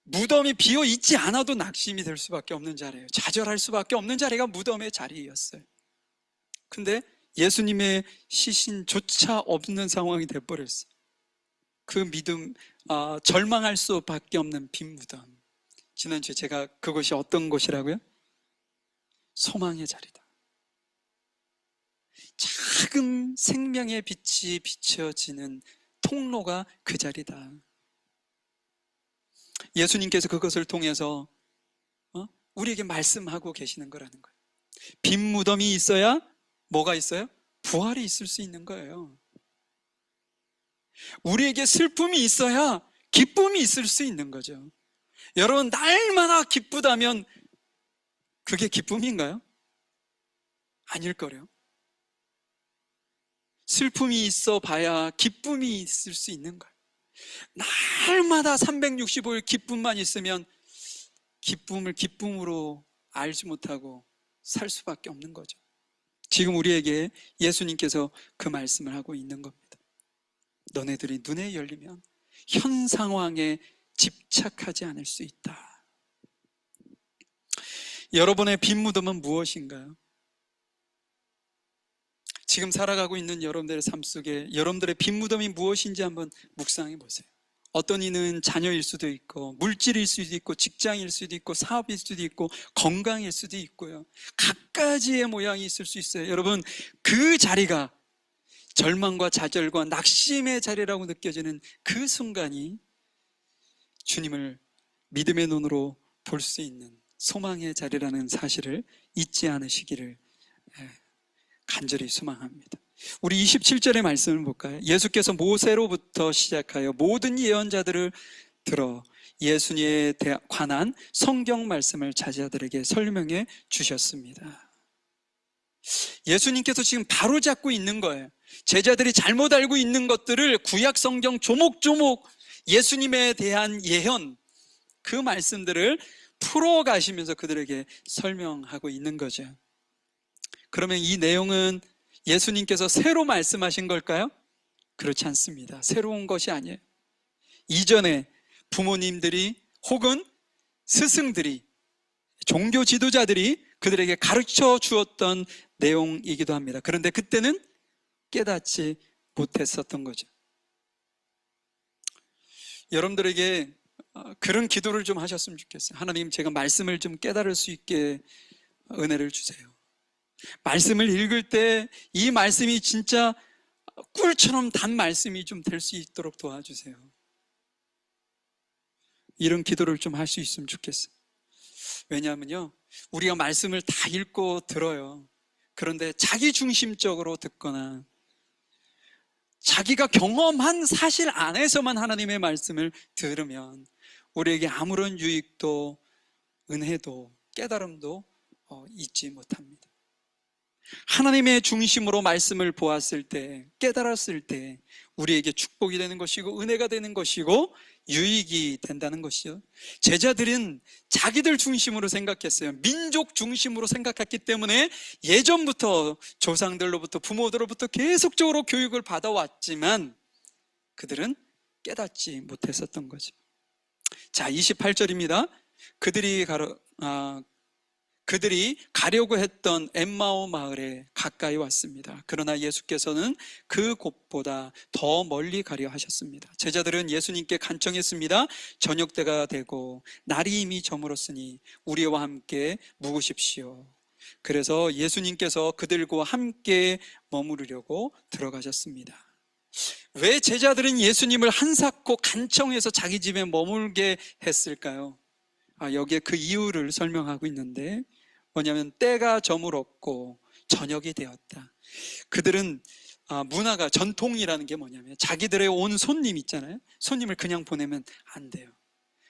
무덤이 비어 있지 않아도 낙심이 될 수밖에 없는 자리예요. 좌절할 수밖에 없는 자리가 무덤의 자리였어요. 근데 예수님의 시신조차 없는 상황이 돼버렸어요. 그 믿음, 절망할 수밖에 없는 빈 무덤. 지난주에 제가 그것이 어떤 곳이라고요? 소망의 자리다. 작은 생명의 빛이 비춰지는 통로가 그 자리다. 예수님께서 그것을 통해서 우리에게 말씀하고 계시는 거라는 거예요. 빈 무덤이 있어야 뭐가 있어요? 부활이 있을 수 있는 거예요. 우리에게 슬픔이 있어야 기쁨이 있을 수 있는 거죠. 여러분, 날마다 기쁘다면 그게 기쁨인가요? 아닐 거래요. 슬픔이 있어 봐야 기쁨이 있을 수 있는 거예요. 날마다 365일 기쁨만 있으면 기쁨을 기쁨으로 알지 못하고 살 수밖에 없는 거죠. 지금 우리에게 예수님께서 그 말씀을 하고 있는 겁니다. 너네들이 눈에 열리면 현 상황에 집착하지 않을 수 있다. 여러분의 빈 무덤은 무엇인가요? 지금 살아가고 있는 여러분들의 삶 속에 여러분들의 빈 무덤이 무엇인지 한번 묵상해 보세요. 어떤 이는 자녀일 수도 있고, 물질일 수도 있고, 직장일 수도 있고, 사업일 수도 있고, 건강일 수도 있고요. 갖가지의 모양이 있을 수 있어요. 여러분, 그 자리가 절망과 좌절과 낙심의 자리라고 느껴지는 그 순간이 주님을 믿음의 눈으로 볼 수 있는 소망의 자리라는 사실을 잊지 않으시기를 간절히 소망합니다. 우리 27절의 말씀을 볼까요? 예수께서 모세로부터 시작하여 모든 예언자들을 들어 예수님에 관한 성경 말씀을 제자들에게 설명해 주셨습니다. 예수님께서 지금 바로잡고 있는 거예요. 제자들이 잘못 알고 있는 것들을 구약 성경 조목조목 예수님에 대한 예언, 그 말씀들을 풀어가시면서 그들에게 설명하고 있는 거죠. 그러면 이 내용은 예수님께서 새로 말씀하신 걸까요? 그렇지 않습니다. 새로운 것이 아니에요. 이전에 부모님들이 혹은 스승들이, 종교 지도자들이 그들에게 가르쳐 주었던 내용이기도 합니다. 그런데 그때는 깨닫지 못했었던 거죠. 여러분들에게 그런 기도를 좀 하셨으면 좋겠어요. 하나님, 제가 말씀을 좀 깨달을 수 있게 은혜를 주세요. 말씀을 읽을 때 이 말씀이 진짜 꿀처럼 단 말씀이 좀 될 수 있도록 도와주세요. 이런 기도를 좀 할 수 있으면 좋겠어요. 왜냐하면요, 우리가 말씀을 다 읽고 들어요. 그런데 자기 중심적으로 듣거나 자기가 경험한 사실 안에서만 하나님의 말씀을 들으면 우리에게 아무런 유익도 은혜도 깨달음도 잊지 못합니다. 하나님의 중심으로 말씀을 보았을 때, 깨달았을 때 우리에게 축복이 되는 것이고 은혜가 되는 것이고 유익이 된다는 것이요. 제자들은 자기들 중심으로 생각했어요. 민족 중심으로 생각했기 때문에 예전부터 조상들로부터 부모들로부터 계속적으로 교육을 받아왔지만 그들은 깨닫지 못했었던 거죠. 자, 28절입니다. 그들이 가려고 했던 엠마오 마을에 가까이 왔습니다. 그러나 예수께서는 그 곳보다 더 멀리 가려 하셨습니다. 제자들은 예수님께 간청했습니다. 저녁 때가 되고 날이 이미 저물었으니 우리와 함께 묵으십시오. 그래서 예수님께서 그들과 함께 머무르려고 들어가셨습니다. 왜 제자들은 예수님을 한사코 간청해서 자기 집에 머물게 했을까요? 여기에 그 이유를 설명하고 있는데, 뭐냐면 때가 저물었고 저녁이 되었다. 그들은 문화가, 전통이라는 게 뭐냐면 자기들의 온 손님 있잖아요. 손님을 그냥 보내면 안 돼요.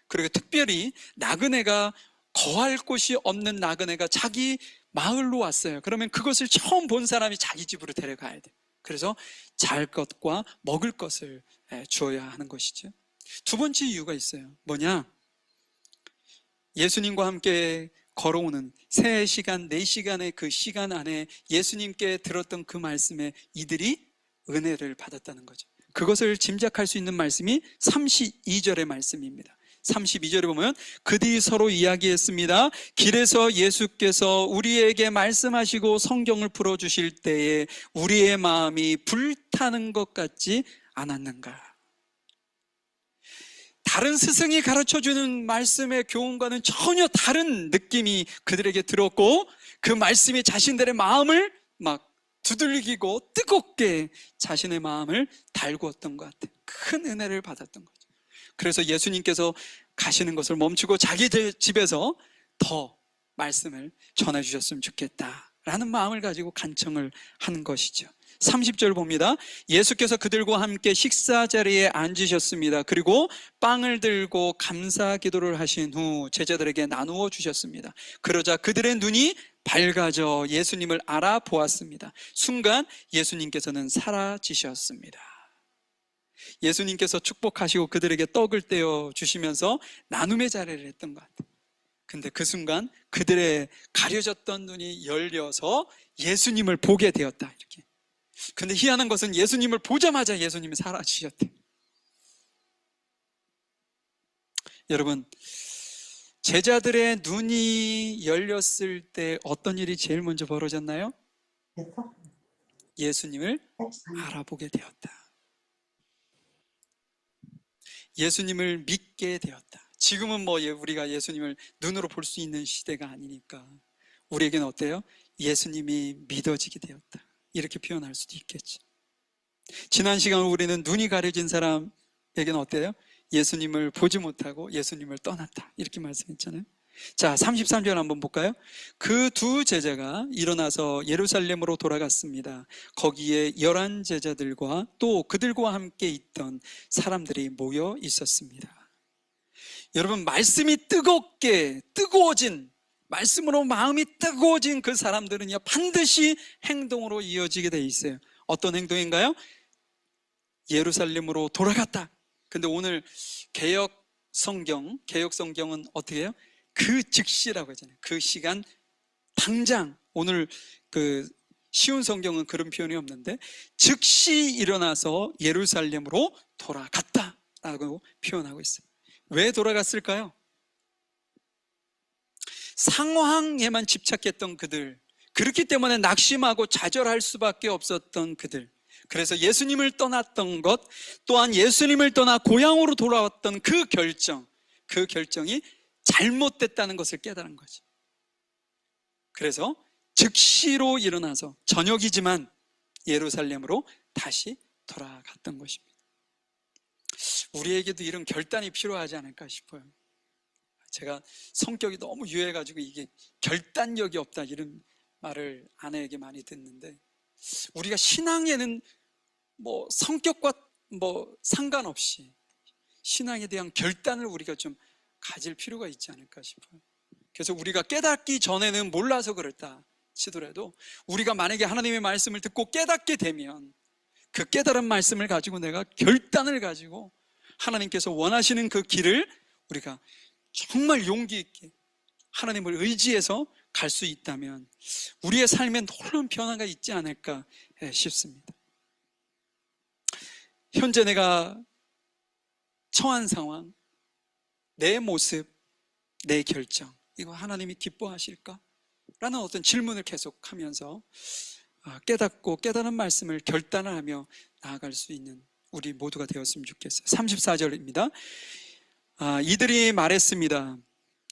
그리고 특별히 나그네가 거할 곳이 없는 나그네가 자기 마을로 왔어요. 그러면 그것을 처음 본 사람이 자기 집으로 데려가야 돼요. 그래서 잘 것과 먹을 것을 주어야 하는 것이죠. 두 번째 이유가 있어요. 뭐냐? 예수님과 함께 걸어오는 3시간, 4시간의 그 시간 안에 예수님께 들었던 그 말씀에 이들이 은혜를 받았다는 거죠. 그것을 짐작할 수 있는 말씀이 32절의 말씀입니다. 32절에 보면 그들이 서로 이야기했습니다. 길에서 예수께서 우리에게 말씀하시고 성경을 풀어주실 때에 우리의 마음이 불타는 것 같지 않았는가? 다른 스승이 가르쳐주는 말씀의 교훈과는 전혀 다른 느낌이 그들에게 들었고, 그 말씀이 자신들의 마음을 막 두들기고 뜨겁게 자신의 마음을 달구었던 것 같아요. 큰 은혜를 받았던 거죠. 그래서 예수님께서 가시는 것을 멈추고 자기 집에서 더 말씀을 전해주셨으면 좋겠다라는 마음을 가지고 간청을 하는 것이죠. 30절 봅니다. 예수께서 그들과 함께 식사 자리에 앉으셨습니다. 그리고 빵을 들고 감사 기도를 하신 후 제자들에게 나누어 주셨습니다. 그러자 그들의 눈이 밝아져 예수님을 알아보았습니다. 순간 예수님께서는 사라지셨습니다. 예수님께서 축복하시고 그들에게 떡을 떼어 주시면서 나눔의 자리를 했던 것 같아요. 근데 그 순간 그들의 가려졌던 눈이 열려서 예수님을 보게 되었다, 이렇게. 근데 희한한 것은 예수님을 보자마자 예수님이 사라지셨대요. 여러분, 제자들의 눈이 열렸을 때 어떤 일이 제일 먼저 벌어졌나요? 예수님을 알아보게 되었다. 예수님을 믿게 되었다. 지금은 우리가 예수님을 눈으로 볼 수 있는 시대가 아니니까 우리에게는 어때요? 예수님이 믿어지게 되었다. 이렇게 표현할 수도 있겠죠. 지난 시간 우리는 눈이 가려진 사람에게는 어때요? 예수님을 보지 못하고 예수님을 떠났다. 이렇게 말씀했잖아요. 자, 33절 한번 볼까요? 그 두 제자가 일어나서 예루살렘으로 돌아갔습니다. 거기에 11 제자들과 또 그들과 함께 있던 사람들이 모여 있었습니다. 여러분, 말씀이 뜨거워진, 말씀으로 마음이 뜨거워진 그 사람들은요, 반드시 행동으로 이어지게 돼 있어요. 어떤 행동인가요? 예루살렘으로 돌아갔다. 근데 오늘 개역 성경은 어떻게 해요? 그 즉시라고 하잖아요. 그 시간, 당장. 오늘 그 쉬운 성경은 그런 표현이 없는데 즉시 일어나서 예루살렘으로 돌아갔다라고 표현하고 있어요. 왜 돌아갔을까요? 상황에만 집착했던 그들, 그렇기 때문에 낙심하고 좌절할 수밖에 없었던 그들, 그래서 예수님을 떠났던 것, 또한 예수님을 떠나 고향으로 돌아왔던 그 결정이 잘못됐다는 것을 깨달은 거죠. 그래서 즉시로 일어나서 저녁이지만 예루살렘으로 다시 돌아갔던 것입니다. 우리에게도 이런 결단이 필요하지 않을까 싶어요. 제가 성격이 너무 유해가지고 이게 결단력이 없다 이런 말을 아내에게 많이 듣는데, 우리가 신앙에는 성격과 상관없이 신앙에 대한 결단을 우리가 좀 가질 필요가 있지 않을까 싶어요. 그래서 우리가 깨닫기 전에는 몰라서 그렇다 치더라도 우리가 만약에 하나님의 말씀을 듣고 깨닫게 되면 그 깨달은 말씀을 가지고 내가 결단을 가지고 하나님께서 원하시는 그 길을 우리가 정말 용기 있게 하나님을 의지해서 갈 수 있다면 우리의 삶에 놀라운 변화가 있지 않을까 싶습니다. 현재 내가 처한 상황, 내 모습, 내 결정, 이거 하나님이 기뻐하실까? 라는 어떤 질문을 계속하면서 깨닫고 깨달은 말씀을 결단을 하며 나아갈 수 있는 우리 모두가 되었으면 좋겠어요. 34절입니다. 이들이 말했습니다.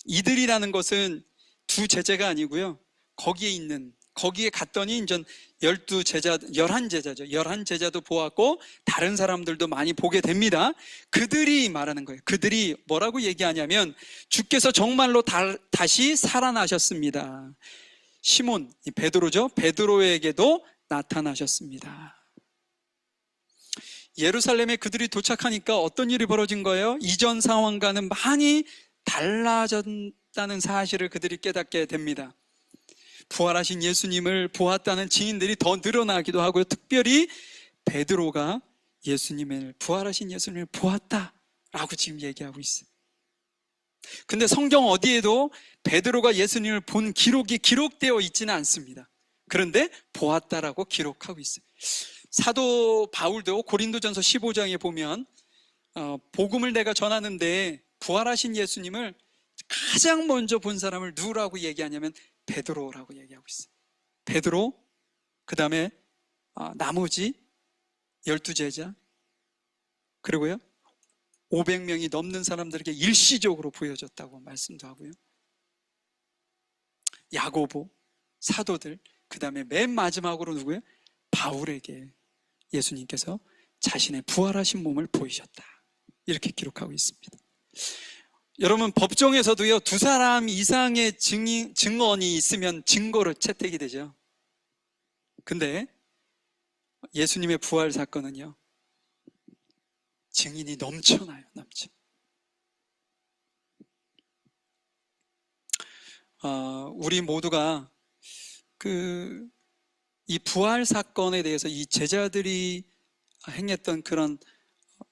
이들이라는 것은 두 제자가 아니고요, 거기에 갔더니 이제 11제자죠. 11제자도 보았고 다른 사람들도 많이 보게 됩니다. 그들이 말하는 거예요. 그들이 뭐라고 얘기하냐면 주께서 정말로 다시 살아나셨습니다. 시몬, 베드로죠. 베드로에게도 나타나셨습니다. 예루살렘에 그들이 도착하니까 어떤 일이 벌어진 거예요? 이전 상황과는 많이 달라졌다는 사실을 그들이 깨닫게 됩니다. 부활하신 예수님을 보았다는 증인들이 더 늘어나기도 하고요, 특별히 베드로가 부활하신 예수님을 보았다라고 지금 얘기하고 있어요. 근데 성경 어디에도 베드로가 예수님을 본 기록이 기록되어 있지는 않습니다. 그런데 보았다라고 기록하고 있어요. 사도 바울도 고린도전서 15장에 보면 복음을 내가 전하는데 부활하신 예수님을 가장 먼저 본 사람을 누구라고 얘기하냐면 베드로라고 얘기하고 있어요. 베드로, 그 다음에 나머지 12제자, 그리고요 500명이 넘는 사람들에게 일시적으로 보여줬다고 말씀도 하고요, 야고보, 사도들, 그 다음에 맨 마지막으로 누구예요? 바울에게 예수님께서 자신의 부활하신 몸을 보이셨다, 이렇게 기록하고 있습니다. 여러분, 법정에서도요 2사람 이상의 증언이 있으면 증거로 채택이 되죠. 근데 예수님의 부활 사건은요 증인이 넘쳐나요. 우리 모두가 이 부활 사건에 대해서 이 제자들이 행했던 그런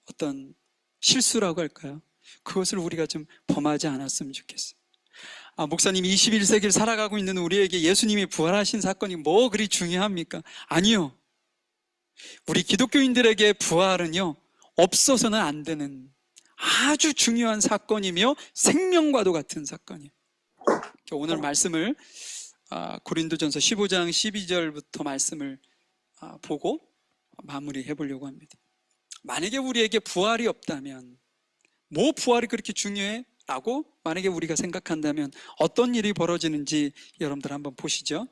어떤 실수라고 할까요? 그것을 우리가 좀 범하지 않았으면 좋겠어요. 목사님, 21세기를 살아가고 있는 우리에게 예수님이 부활하신 사건이 뭐 그리 중요합니까? 아니요. 우리 기독교인들에게 부활은요 없어서는 안 되는 아주 중요한 사건이며 생명과도 같은 사건이에요. 오늘 말씀을 고린도전서 15장 12절부터 말씀을 보고 마무리해 보려고 합니다. 만약에 우리에게 부활이 없다면, 뭐 부활이 그렇게 중요해? 라고 만약에 우리가 생각한다면 어떤 일이 벌어지는지 여러분들 한번 보시죠.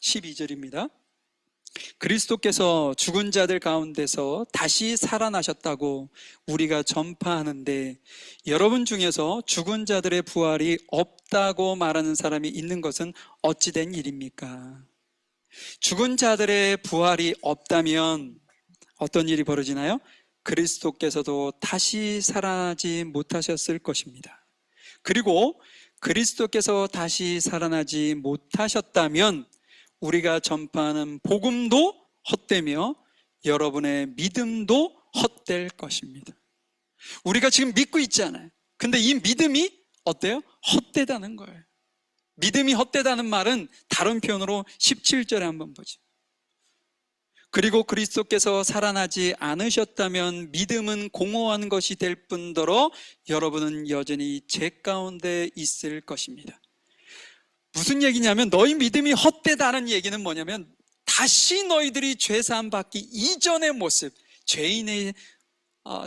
12절입니다. 그리스도께서 죽은 자들 가운데서 다시 살아나셨다고 우리가 전파하는데, 여러분 중에서 죽은 자들의 부활이 없다고 말하는 사람이 있는 것은 어찌된 일입니까? 죽은 자들의 부활이 없다면 어떤 일이 벌어지나요? 그리스도께서도 다시 살아나지 못하셨을 것입니다. 그리고 그리스도께서 다시 살아나지 못하셨다면 우리가 전파하는 복음도 헛되며 여러분의 믿음도 헛될 것입니다. 우리가 지금 믿고 있잖아요. 근데 이 믿음이 어때요? 헛되다는 거예요. 믿음이 헛되다는 말은 다른 표현으로 17절에 한번 보죠. 그리고 그리스도께서 살아나지 않으셨다면 믿음은 공허한 것이 될 뿐더러 여러분은 여전히 죄 가운데 있을 것입니다. 무슨 얘기냐면, 너희 믿음이 헛되다는 얘기는 뭐냐면, 다시 너희들이 죄사함 받기 이전의 모습, 죄인의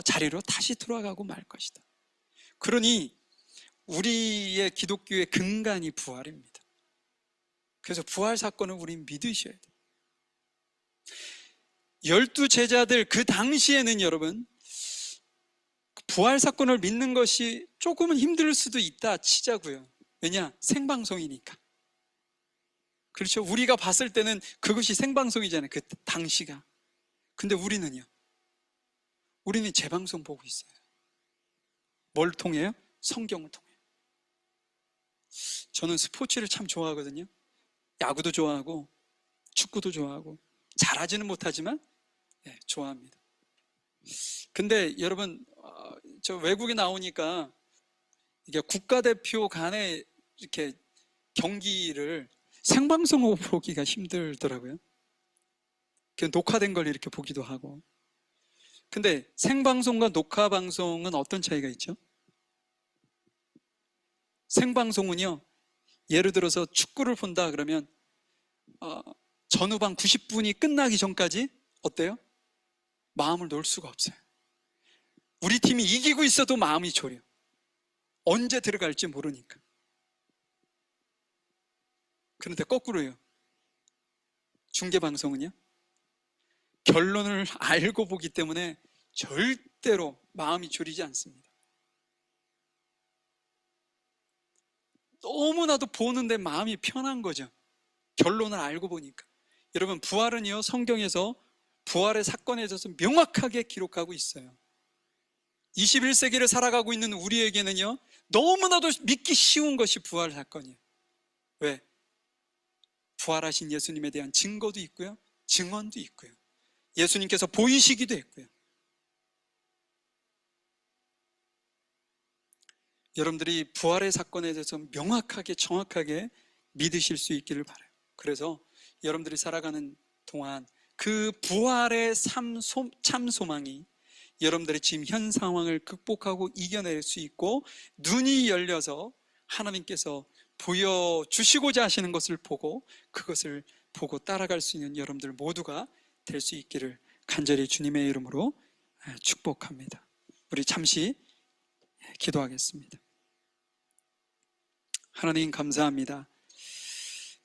자리로 다시 돌아가고 말 것이다. 그러니 우리의 기독교의 근간이 부활입니다. 그래서 부활 사건을 우린 믿으셔야 돼요. 12제자들 그 당시에는 여러분, 부활 사건을 믿는 것이 조금은 힘들 수도 있다 치자고요. 왜냐? 생방송이니까. 그렇죠? 우리가 봤을 때는 그것이 생방송이잖아요, 그 당시가. 근데 우리는요, 우리는 재방송 보고 있어요. 뭘 통해요? 성경을 통해요. 저는 스포츠를 참 좋아하거든요. 야구도 좋아하고 축구도 좋아하고, 잘하지는 못하지만 좋아합니다. 근데 여러분, 저 외국에 나오니까 이게 국가대표 간의 이렇게 경기를 생방송으로 보기가 힘들더라고요. 녹화된 걸 이렇게 보기도 하고. 근데 생방송과 녹화방송은 어떤 차이가 있죠? 생방송은요, 예를 들어서 축구를 본다 그러면 전후반 90분이 끝나기 전까지 어때요? 마음을 놓을 수가 없어요. 우리 팀이 이기고 있어도 마음이 졸여. 언제 들어갈지 모르니까. 그런데 거꾸로요. 중계방송은요, 결론을 알고 보기 때문에 절대로 마음이 졸이지 않습니다. 너무나도 보는데 마음이 편한 거죠. 결론을 알고 보니까. 여러분, 부활은요, 성경에서 부활의 사건에 대해서 명확하게 기록하고 있어요. 21세기를 살아가고 있는 우리에게는요, 너무나도 믿기 쉬운 것이 부활 사건이에요. 왜? 부활하신 예수님에 대한 증거도 있고요, 증언도 있고요, 예수님께서 보이시기도 했고요. 여러분들이 부활의 사건에 대해서 명확하게 정확하게 믿으실 수 있기를 바라요. 그래서 여러분들이 살아가는 동안 그 부활의 참 소망이 여러분들의 지금 현 상황을 극복하고 이겨낼 수 있고, 눈이 열려서 하나님께서 보여주시고자 하시는 것을 보고 그것을 보고 따라갈 수 있는 여러분들 모두가 될 수 있기를 간절히 주님의 이름으로 축복합니다. 우리 잠시 기도하겠습니다. 하나님, 감사합니다.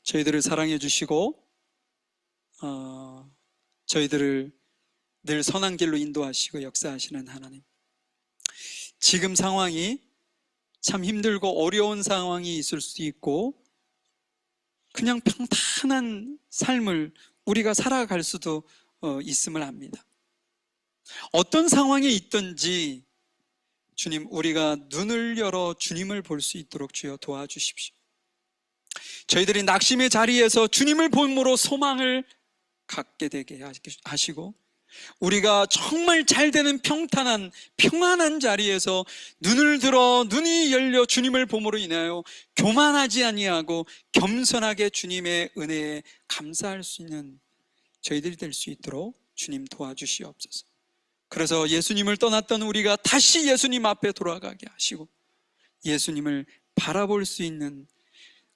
저희들을 사랑해 주시고 저희들을 늘 선한 길로 인도하시고 역사하시는 하나님, 지금 상황이 참 힘들고 어려운 상황이 있을 수도 있고 그냥 평탄한 삶을 우리가 살아갈 수도 있음을 압니다. 어떤 상황에 있든지 주님, 우리가 눈을 열어 주님을 볼 수 있도록 주여 도와주십시오. 저희들이 낙심의 자리에서 주님을 봄으로 소망을 갖게 되게 하시고, 우리가 정말 잘 되는 평탄한 평안한 자리에서 눈을 들어 눈이 열려 주님을 봄으로 인하여 교만하지 아니하고 겸손하게 주님의 은혜에 감사할 수 있는 저희들이 될 수 있도록 주님 도와주시옵소서. 그래서 예수님을 떠났던 우리가 다시 예수님 앞에 돌아가게 하시고 예수님을 바라볼 수 있는,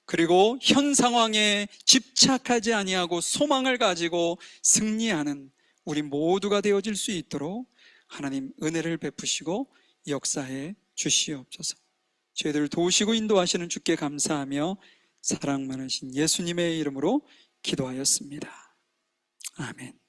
그리고 현 상황에 집착하지 아니하고 소망을 가지고 승리하는 우리 모두가 되어질 수 있도록 하나님 은혜를 베푸시고 역사해 주시옵소서. 저희들을 도우시고 인도하시는 주께 감사하며 사랑 많으신 예수님의 이름으로 기도하였습니다. 아멘.